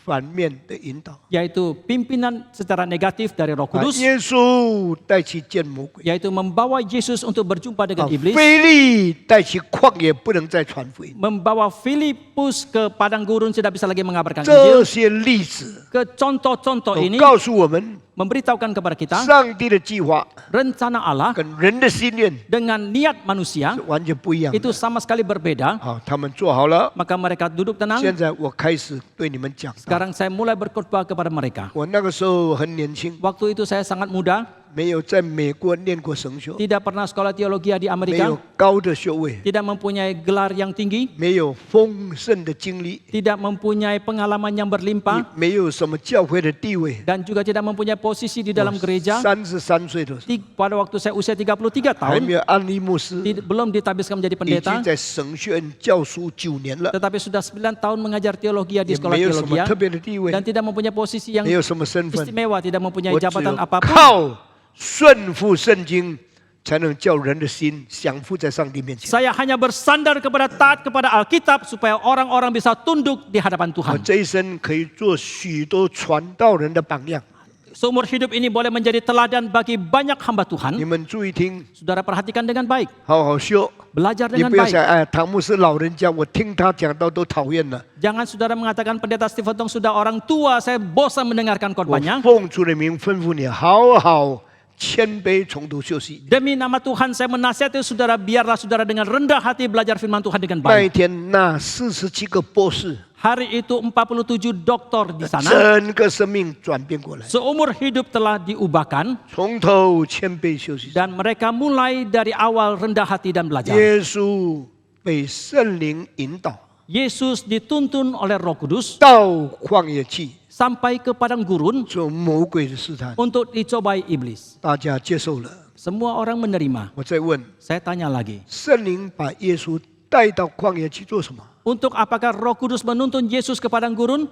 反面的引导， yaitu pimpinan secara negatif dari Roh 把 Kudus, 耶稣带去见魔鬼， yaitu membawa Yesus untuk berjumpa 把 dengan iblis, 腓力带去旷野，不能再传福音。 membawa Filipus ke padang gurun tidak bisa lagi mengabarkan 这 Injil. 些例子 Ke contoh-contoh 都 ini 告诉我们， memberitahukan kepada kita 上帝的计划 rencana Allah 跟人的心愿 dengan niat manusia 是完全不一样的。 itu sama sekali berbeda. 好，他们做好了， Maka mereka duduk tenang. 现在我开始对你们讲道。 Sekarang saya mulai berkhotbah kepada mereka. 我那个时候很年轻， Waktu itu saya sangat muda, 没有在美国念过神学， tidak pernah sekolah teologi di 没 Amerika, 有高的学位， tidak mempunyai gelar yang tinggi, 没有丰盛的经历， tidak mempunyai pengalaman yang berlimpah, 没有什么教会的地位。 dan juga tidak mempunyai posisi di dalam gereja. 33岁的时 Pada waktu saya usia 33 候，还 tahun, 没有安利牧师， belum ditabiskan menjadi 已 pendeta, 经在神学院教书9年了， tetapi sudah 9 tahun mengajar teologi di 也 sekolah 没有什么 teologi, 特别的地位， dan tidak mempunyai posisi yang 没有什么身份。 istimewa, tidak mempunyai 我只有 jabatan apapun. 靠顺服圣经，才能叫人的心降服在上帝面前。 Saya hanya bersandar kepada taat kepada Alkitab supaya orang-orang bisa tunduk di hadapan 我 Tuhan. 这一生可以做许多传道人的榜样。 Seumur hidup ini boleh menjadi teladan bagi banyak hamba 你 Tuhan. 们注意听， Saudara perhatikan dengan baik, 好好修。 belajar 你 dengan 不要 baik. 想，哎，唐牧师老人家，我听他讲道都讨厌了。 Jangan saudara mengatakan pendeta Stephen Tong sudah orang tua, saya bosan mendengarkan 我 khotbahnya. 奉主的名吩咐你，好好谦卑，从头休息。 Demi nama Tuhan saya menasihati saudara, biarlah saudara dengan rendah hati belajar firman Tuhan dengan 那一 baik. 天，那47个博士， Hari itu 47 dokter di sana, 整个生命转变过来， seumur hidup telah diubahkan 从头谦卑休息。 dan mereka mulai dari awal rendah hati dan belajar. 耶稣被圣灵引导 Yesus dituntun oleh Roh Kudus 到旷野去， sampai ke padang gurun 做魔鬼的试探， untuk dicobai iblis. 大家接受了。 Semua orang menerima. 我再问， Saya tanya lagi, 圣灵把耶稣带到旷野去做什么？ untuk apakah Roh Kudus menuntun Yesus ke padang gurun?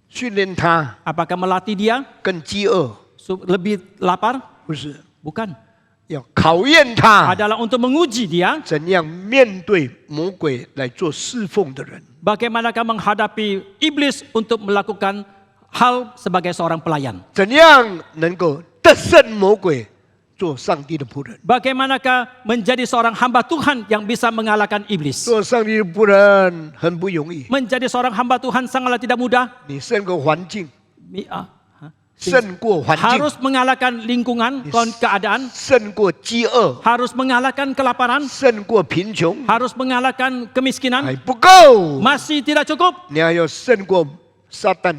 训练他 Apakah melatih dia 更饥饿？ lebih lapar? 不是， Bukan. 要考验他 Adalah untuk menguji dia 怎样面对魔鬼来做侍奉的人。 bagaimanakah menghadapi iblis untuk melakukan hal sebagai seorang pelayan. 怎样能够得胜魔鬼，做上帝的仆人？ Bagaimanakah menjadi seorang hamba Tuhan yang bisa mengalahkan iblis. 做上帝的仆人很不容易， Menjadi seorang hamba Tuhan sangatlah tidak mudah. 你胜过环境， Ha? 胜过环境， Harus mengalahkan lingkungan, keadaan, 胜过饥饿， harus mengalahkan kelaparan, 胜过贫穷， harus mengalahkan 还 kemiskinan, 不够， masih tidak cukup. 你还要胜过撒旦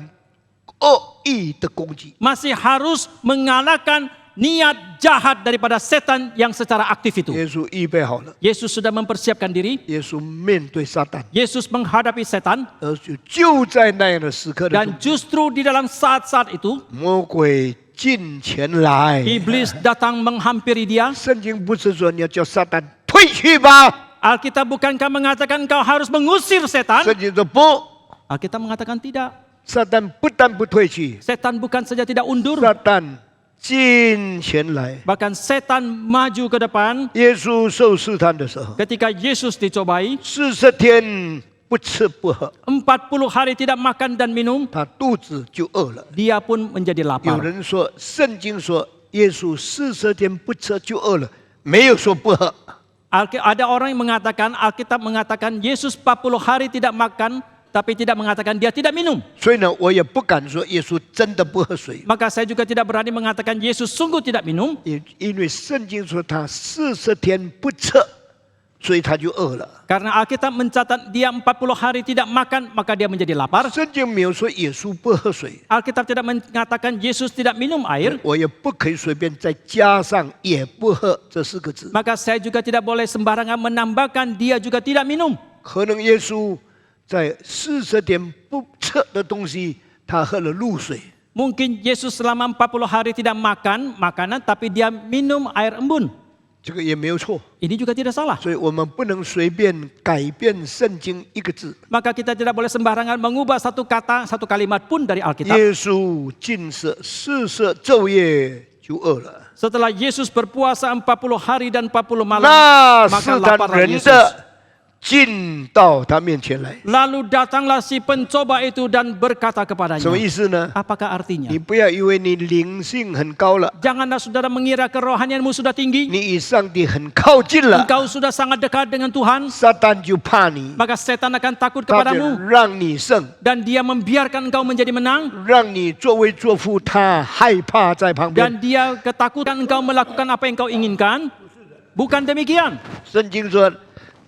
恶意的攻击。 Masih harus mengalahkan niat jahat daripada setan yang secara aktif itu. 耶稣预备好了， Yesus sudah mempersiapkan diri, 耶稣面对撒旦， Yesus menghadapi setan, 而就在那样的时刻的 dan justru di dalam saat-saat itu 魔鬼近前来。 Iblis datang menghampiri dia. 圣经不是说你要叫撒旦退去吧？ Alkitab bukankah mengatakan kau harus mengusir setan? 圣经说不， Alkitab mengatakan tidak. 撒旦不但不退去， Setan bukan saja tidak undur, 撒旦近前来。 bahkan setan maju ke depan. 耶稣受试探的时候， Ketika Yesus dicobai, 40天不吃不喝， 40 hari tidak makan dan minum, 他肚子就饿了。 dia pun menjadi 有 lapar. 人说，圣经说耶稣40天不吃就饿了，没有说不喝。 Ada orang yang mengatakan, Alkitab mengatakan Yesus 40 hari tidak makan, tapi tidak mengatakan dia tidak minum. 所以呢，我也不敢说耶稣真的不喝水， Maka saya juga tidak berani mengatakan Yesus sungguh tidak minum. 因为圣经说他40天不吃，所以他就饿了。 Karena Alkitab mencatat dia 40 hari tidak makan, maka dia menjadi lapar. 圣经没有说耶稣不喝水， Alkitab tidak mengatakan Yesus tidak minum air. 我也不可以随便再加上也不喝这4个字。 Maka saya juga tidak boleh sembarangan menambahkan dia juga tidak minum. 可能耶稣在40天不吃的东西，他喝了露水。 Mungkin Yesus selama 40 hari tidak makan makanan, tapi dia minum air embun. 这个也没有错， Ini juga tidak salah. 所以我们不能随便改变圣经一个字。 Maka kita tidak boleh sembarangan mengubah satu kata, satu kalimat pun dari Alkitab. 耶稣禁食40昼夜就饿了， Setelah Yesus berpuasa 40 hari dan 40 malam, 那 maka 试探 laparlah 人 Yesus. 的进到他面前来， Lalu datanglah si pencoba itu dan berkata 什么 kepadanya. 意思呢？ Apakah artinya? 你不要以为你灵性很高了， Janganlah saudara mengira kerohanianmu sudah tinggi, 你与上帝很靠近了， engkau sudah sangat dekat dengan Tuhan, 撒旦就怕你， maka setan akan takut 他就 kepadamu 让你胜， dan dia membiarkan engkau menjadi menang 让你作威作福，他害怕在旁边。 dan dia ketakutan engkau melakukan apa yang engkau inginkan. Bukan demikian. 圣经说，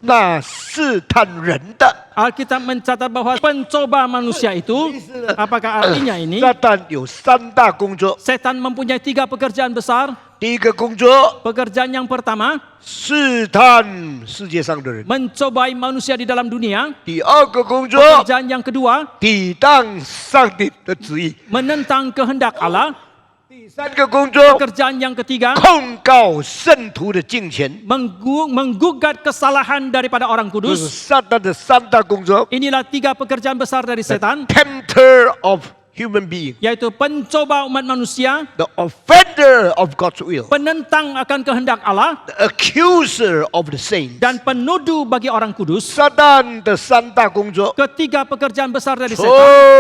那试探人的， Alkitab mencatat bahwa pencoba manusia itu, apakah artinya ini? 撒旦有3大工作。 Setan mempunyai 3 pekerjaan besar. 第一个工作， Pekerjaan yang pertama, 试探世界上的人； mencobai manusia di dalam dunia. 第二个工作， Pekerjaan yang kedua, 抵挡上帝的旨意； menentang kehendak Allah. 第三个工作， Pekerjaan yang ketiga, 控告圣徒的敬虔。 menggugat kesalahan daripada orang 这是 kudus. 撒旦的3大工作 Inilah 3 pekerjaan besar dari setan, ：tempter of human being, yaitu pencoba umat manusia, the offender of God's will, penentang akan kehendak Allah, the accuser of the saints。 dan penuduh bagi orang kudus. 撒旦的3大工作 Ketiga pekerjaan besar dari setan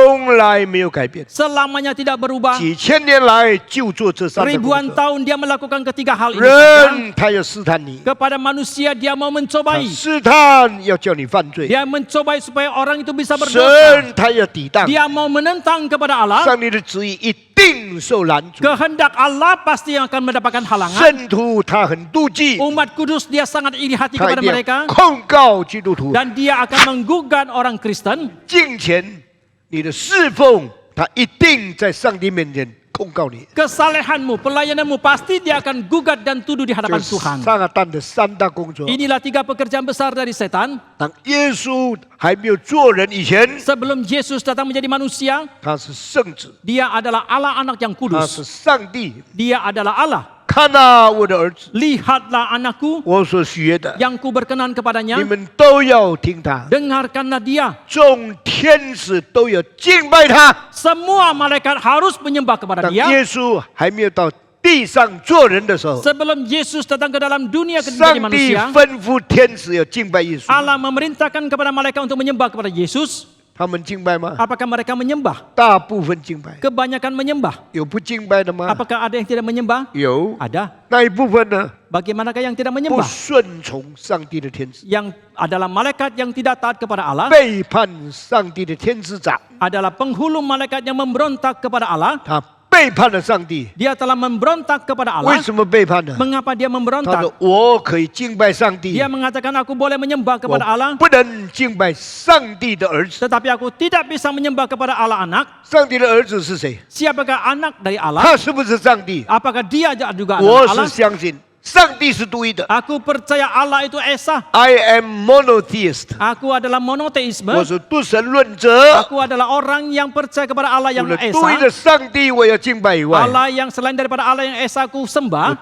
从来没有改变， selamanya tidak berubah. 几千年来就做这3个工 Ribuan 作。 tahun dia melakukan ketiga hal ini saja. 人他要试探你， Kepada manusia dia mau 他 mencobai. 试探要叫你犯罪， Dia mencobai supaya orang itu bisa berdosa. 神他要抵挡， Dia mau menentang kepada Allah. 上帝的旨意一定受拦阻。 Kehendak Allah pasti yang akan mendapatkan halangan. 圣徒他很妒忌， Umat kudus dia sangat iri hati 他一 kepada 定 mereka. 要控告基督徒， Dan dia akan menggugat orang Kristen. 敬虔你的侍奉，他一定在上帝面前控告你。 Kesalehanmu, pelayananmu pasti dia akan gugat dan tuduh di 这 hadapan 是 Tuhan. 撒旦的3大工作。 Inilah 3 pekerjaan besar dari setan. 当耶稣还没有做人以前， Sebelum Yesus datang menjadi manusia, 他是圣子， dia adalah Allah anak yang 他 kudus. 是上帝。 Dia adalah Allah. 看啊，我的儿子， Lihatlah anakku 我所许愿的， yang ku berkenan 你 kepadanya. 们都要听他。 Dengarkanlah dia. 众天使都要敬拜他。 Semua malaikat harus menyembah kepada 当 dia. 耶稣还没有到地上做人的时候， Sebelum Yesus datang ke dalam dunia menjadi 上帝 manusia, 吩咐天使要敬拜耶稣。 Allah memerintahkan kepada malaikat untuk menyembah kepada Yesus. 他们敬拜吗？ Apakah mereka menyembah? 大部分敬拜， Kebanyakan menyembah. 有不敬拜的吗？ Apakah ada yang tidak menyembah? 有。 Ada. 那一部分呢？ Bagaimanakah yang tidak 不 menyembah? 顺从上帝的天使， Yang adalah malaikat yang tidak taat kepada Allah, 背叛上帝的天使长， adalah penghulu malaikat yang memberontak kepada Allah. 他背叛了上帝。 Dia telah memberontak kepada 为 Allah. 什么背叛呢？ Mengapa dia 他 memberontak? 说：“我可以敬拜上帝， Dia mengatakan aku boleh menyembah 我 kepada Allah, 不能敬拜上帝的儿子。 tetapi aku tidak bisa menyembah kepada Allah anak. 上帝的儿子是谁？ Siapakah anak dari Allah? 他是不是上帝？ Apakah dia juga 我 adalah 是 Allah? 相信上帝是独一的。 Aku percaya Allah itu Esa. I am monotheist. Aku adalah monoteisme. 我是独神论者。 Aku adalah orang yang percaya kepada Allah 除 yang 了 Esa. 独一的上帝我要敬拜以外， Allah yang selain daripada Allah yang Esa aku 我 sembah.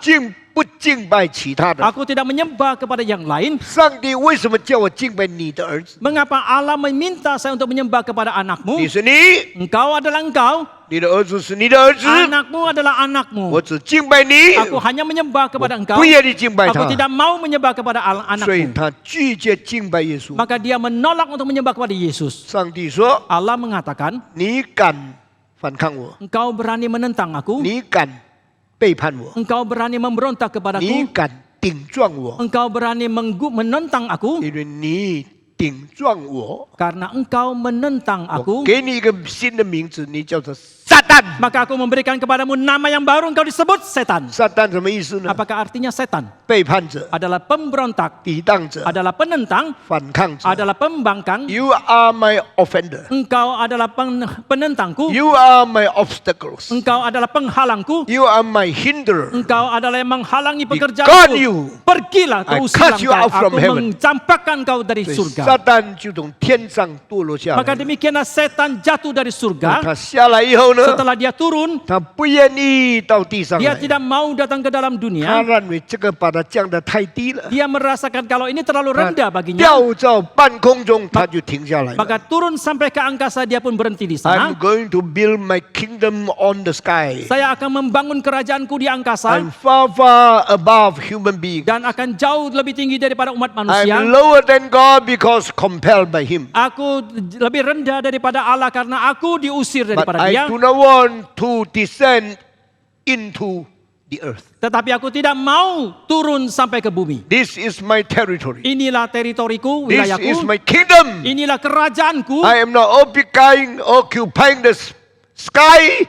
不敬拜其他的。 Aku tidak menyembah kepada yang lain. 上帝为什么叫我敬拜你的儿子？ Mengapa Allah meminta saya untuk menyembah kepada anakmu? 你是你， Engkau adalah engkau. 你的儿子是你的儿子， Anakmu adalah 我 anakmu. 只敬拜你， Aku hanya menyembah kepada 我 engkau. 不愿意敬拜 Aku 他， tidak mau menyembah kepada 所以 anakmu. 他拒绝敬拜耶稣。 Maka dia menolak untuk menyembah kepada Yesus. 上帝说 Allah mengatakan,：“ 你敢反抗我， engkau berani menentang aku, 你敢背叛我， engkau berani memberontak 你 kepadaku, 敢顶撞我， engkau berani menentang aku, 因为你顶撞我， karena engkau menentang 我 aku, 给你一个新的名字，你叫做撒旦。 maka aku memberikan kepadamu nama yang baru, engkau disebut setan. 撒旦什么意思呢？ Apakah artinya setan? 背叛者、 Adalah pemberontak, 抵挡者、 adalah penentang, 反抗者。 adalah pembangkang. You are my offender. Engkau adalah penentangku, You are my obstacles. engkau adalah penghalangku, You are my hinderer. engkau adalah yang menghalangi God pekerjaanku. you. Pergilah, I kau cut you usirlah out from aku heaven. mencampakkan kau dari 所以 surga. 撒旦就从天上堕落下 Maka 来。 demikianlah setan jatuh dari surga. 他下来以后呢， Setelah dia turun, 他不愿意到地上 dia 来， tidak mau datang ke dalam 他 dunia. 认为这个把他降得太低了， Dia merasakan kalau ini terlalu 他 rendah baginya. 掉到半空中，他就停下来了。 Maka turun sampai ke angkasa, dia pun berhenti di sana. I'm going to build my kingdom on the sky. Saya akan membangun kerajaanku di angkasa I'm far, far above human beings. dan akan jauh lebih tinggi daripada umat I'm manusia. lower than God because compelled by Him. Aku lebih rendah daripada Allah karena aku diusir But daripada I Dia. do not want to descend into the earth. Tetapi aku tidak mau turun sampai ke bumi. This is my territory. Inilah teritoriku, This is wilayahku. my kingdom. Inilah kerajaanku. I am not occupying the sky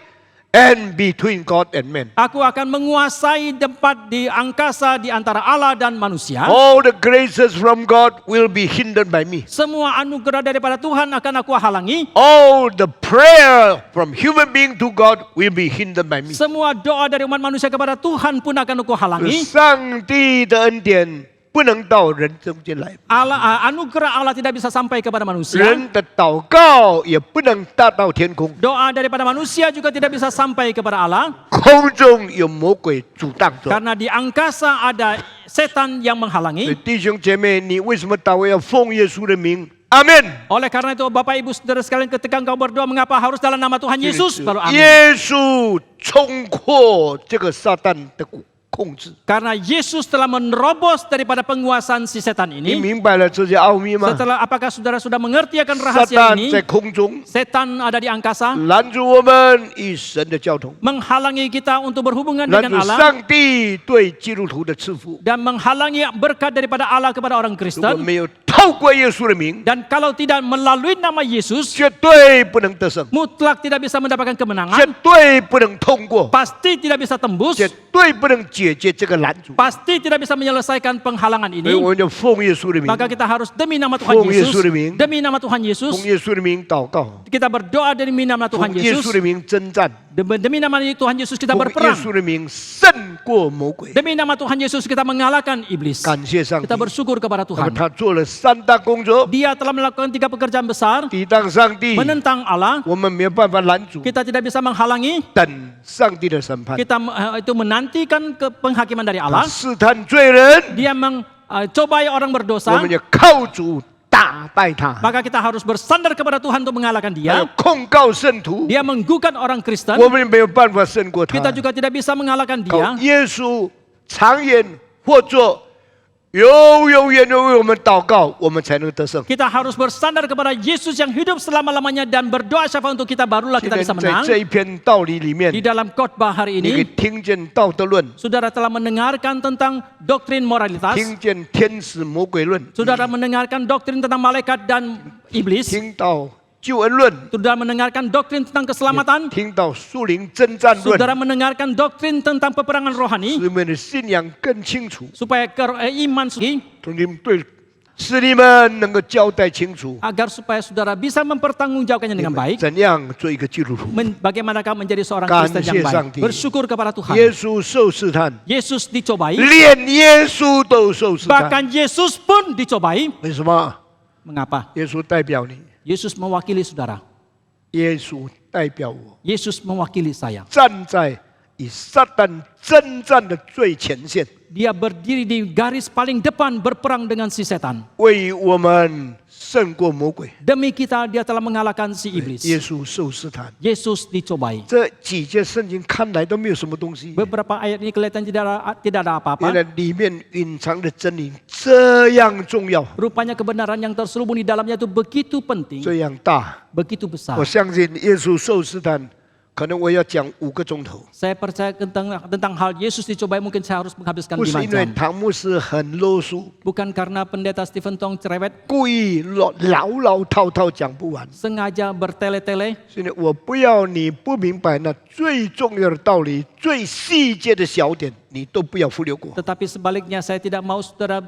and between God and man. Aku akan menguasai tempat di angkasa di antara Allah dan manusia. All the graces from God will be hindered by me. Semua anugerah daripada Tuhan akan aku halangi. All the prayer from human being to God will be hindered by me. Semua doa dari umat manusia kepada Tuhan pun akan aku halangi. 上帝的恩典不能到人中间来， Anugerah Allah tidak bisa sampai kepada manusia. 人的祷告也不能达到天空， Doa daripada manusia juga tidak bisa sampai kepada Allah. 空中有魔鬼阻挡着。 Karena di angkasa ada setan yang 所以 menghalangi. 弟兄姐妹，你为什么祷告要奉耶稣的名？阿门。 Oleh karena itu Bapak Ibu Saudara sekalian, ketika engkau berdoa, mengapa harus dalam nama Tuhan Yesus? Baru amin. 耶稣冲破这个撒旦的控制， Karena Yesus telah menerobos daripada penguasaan si setan 你 ini. 明白了这些奥秘吗？ Setelah apakah saudara sudah mengerti akan 撒 rahasia 旦 ini? 在空中 Setan ada di angkasa 拦住我们与神的交通， menghalangi kita untuk berhubungan 拦 dengan 住 Allah 上帝对基督徒的赐福。 dan menghalangi berkat daripada Allah kepada orang 如果 Kristen. 没有透过耶稣的名， Dan kalau tidak melalui nama Yesus, 绝对不能得胜， mutlak tidak bisa mendapatkan 绝 kemenangan, 对不能通过， pasti tidak bisa tembus, 绝对不能解决这个拦阻。 pasti tidak bisa menyelesaikan penghalangan 所以 ini. 我们就奉耶稣的名， Maka kita harus demi nama Tuhan奉 Yesus, Yesus的名。 demi nama Tuhan Yesus, 奉耶稣的名祷告， kita berdoa demi nama Tuhan 奉耶稣 Yesus, 的名征战， demi nama Tuhan Yesus kita 奉耶 berperang, 稣的名胜过魔鬼。 demi nama Tuhan Yesus kita mengalahkan iblis. 感谢上帝 Kita，bersyukur kepada 那么 Tuhan. 他做了3大工作， Dia telah melakukan 3 pekerjaan besar, 抵挡上帝， menentang Allah, 我们没有办法拦阻， kita tidak bisa menghalangi, 等上帝的审判。 kita itu menantikan ke penghakiman dari 他 Allah. 试探罪人， Dia mencobai orang 我 berdosa, 们就靠主打败他。 maka kita harus bersandar kepada Tuhan untuk mengalahkan 他 dia. 要控告圣徒， Dia menggugat orang Kristen, 我们没有办法胜过他。 kita juga tidak bisa mengalahkan 靠 dia. 耶稣长远或作永远的为我们祷告，我们才能得胜。 Kita harus bersandar kepada Yesus yang hidup selama-lamanya dan berdoa syafaat untuk kita, barulah 今 kita 天 bisa 在 menang. 这一篇道理里面 Di，dalam khotbah hari 你可以 ini, 听见道德论， saudara telah mendengarkan tentang doktrin moralitas, 听见天使魔鬼论， saudara mendengarkan doktrin tentang malaikat dan iblis, 听到救恩论， saudara mendengarkan doktrin tentang keselamatan, 听到属灵征战论， saudara mendengarkan doktrin tentang peperangan rohani, 使我们的信仰更清楚， supaya iman 从你们对使你们能够交代清楚， agar supaya saudara bisa mempertanggungjawabkannya 你 dengan 们 baik. 怎样做一个基督徒。 Bagaimanakah menjadi seorang 感 Kristen 谢 yang 上 baik? 帝。 Bersyukur kepada 耶 Tuhan. 稣受试探， Yesus dicobai, 连耶稣都受试探。 bahkan Yesus pun dicobai. 为什么？ Mengapa? 耶稣代表你， Yesus mewakili saudara. 耶稣代表我， Yesus mewakili saya. 站在与撒旦征战的最前线， Dia berdiri di garis paling depan berperang dengan si setan. 为我们胜过魔鬼。 Demi kita dia telah mengalahkan si 耶 iblis. 稣受试探， Yesus dicobai. 这几节圣经看来都没有什么东西， Beberapa ayat ini kelihatan tidak ada 原 apa-apa. 来里面隐藏的真理这样重要， Rupanya kebenaran yang terselubung di dalamnya itu begitu penting, 这样大。 begitu besar. 我相信耶稣受试探，可能我要讲5个钟头， Saya percaya tentang hal Yesus dicobai mungkin saya harus menghabiskan 不是 5 因为 jam. 唐牧师很啰嗦， Bukan karena pendeta Stephen Tong cerewet, 故意唠套讲不完。 sengaja bertele-tele. 所以呢，我不要你不明白那最重要的道理、最细节的小点，你都不要忽略过。 Tetapi sebaliknya saya tidak mau saudara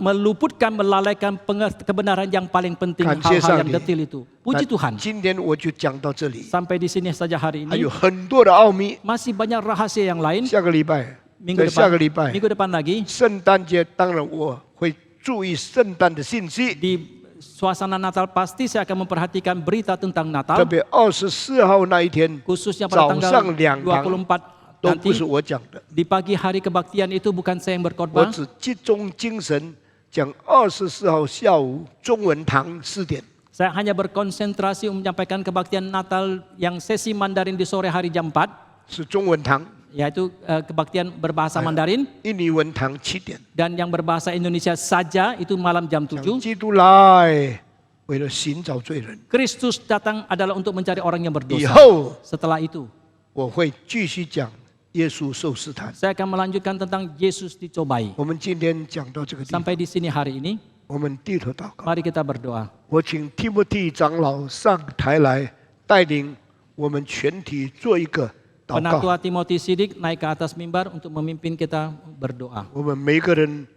meluputkan, melalaikan kebenaran yang paling penting, Kansia hal-hal yang Sandi. detil itu. Puji 那 Tuhan. 今天我就讲到这里， Sampai di sini saja hari 还有 ini. 很多的奥秘。 Masih banyak rahasia yang lain. 下个礼拜， Minggu 下个 depan, 礼拜， minggu depan lagi 圣诞节当然我会注意圣诞的信息， di suasana Natal pasti saya akan memperhatikan berita tentang 特 Natal, 别24号那一天 khususnya pada 早 tanggal 上2堂 24都不 nanti 是我讲的， di pagi hari kebaktian itu bukan saya yang 我 berkhotbah. 只集中精神讲24号下午中文堂4点。 Saya hanya berkonsentrasi menyampaikan kebaktian Natal yang sesi Mandarin di sore hari jam 4, 是中文堂， yaitu kebaktian berbahasa Mandarin, 印尼文堂7点。 dan yang berbahasa Indonesia saja itu malam jam 7. 基督来，为了寻找罪人。 Kristus datang adalah untuk mencari orang yang 以 berdosa. 后 Setelah itu, 我会继续讲耶稣受试探。 saya akan melanjutkan tentang Yesus dicobai. 我们今天讲到这个地方， Sampai di sini hari ini, 我们低头祷告。 mari kita berdoa. 我请提摩太长老上台来带领我们全体做一个祷告。 Penatua Timothy Sidik naik ke atas mimbar untuk memimpin kita berdoa. 我们每个人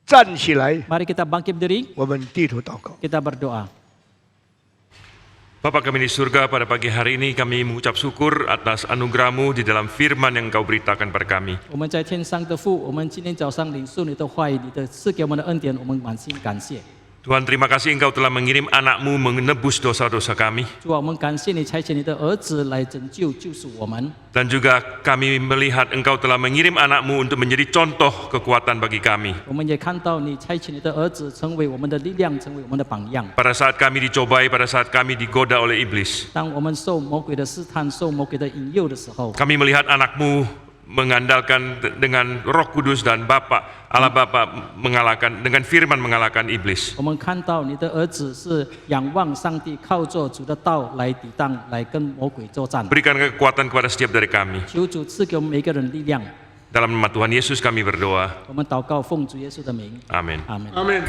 站起来， Mari kita bangkit diri, 我们低头祷告。 kita berdoa. Bapa kami di surga, pada pagi hari ini kami mengucap syukur atas anugerah-Mu di dalam firman yang Engkau beritakan kepada kami. 我们在天上的父，我们今天早上领受你的话语，你的赐给我们的恩典，我们满心感谢。 Tuhan, terima kasih Engkau telah mengirim anak-Mu menebus dosa-dosa kami. 主啊，我们感谢你差遣你的儿子来拯救、救赎我们。 Dan juga kami melihat Engkau telah mengirim anak-Mu untuk menjadi contoh kekuatan bagi kami. 我们也看到你差遣你的儿子成为我们的力量，成为我们的榜样。 Pada saat kami dicobai, pada saat kami digoda oleh iblis, 当我们受魔鬼的试探、受魔鬼的引诱的时候， kami melihat anak-Mu mengandalkan dengan Roh Kudus dan Allah Bapa mengalahkan dengan firman mengalahkan iblis. 我们看到你的儿子是仰望上帝，靠着主的道来抵挡，来跟魔鬼作战。 Berikan kekuatan kepada setiap dari kami. 求主赐给我们每一个人力量。 Dalam nama Tuhan Yesus kami berdoa. 我们祷告，奉主耶稣的名， Amin. 阿门。阿门。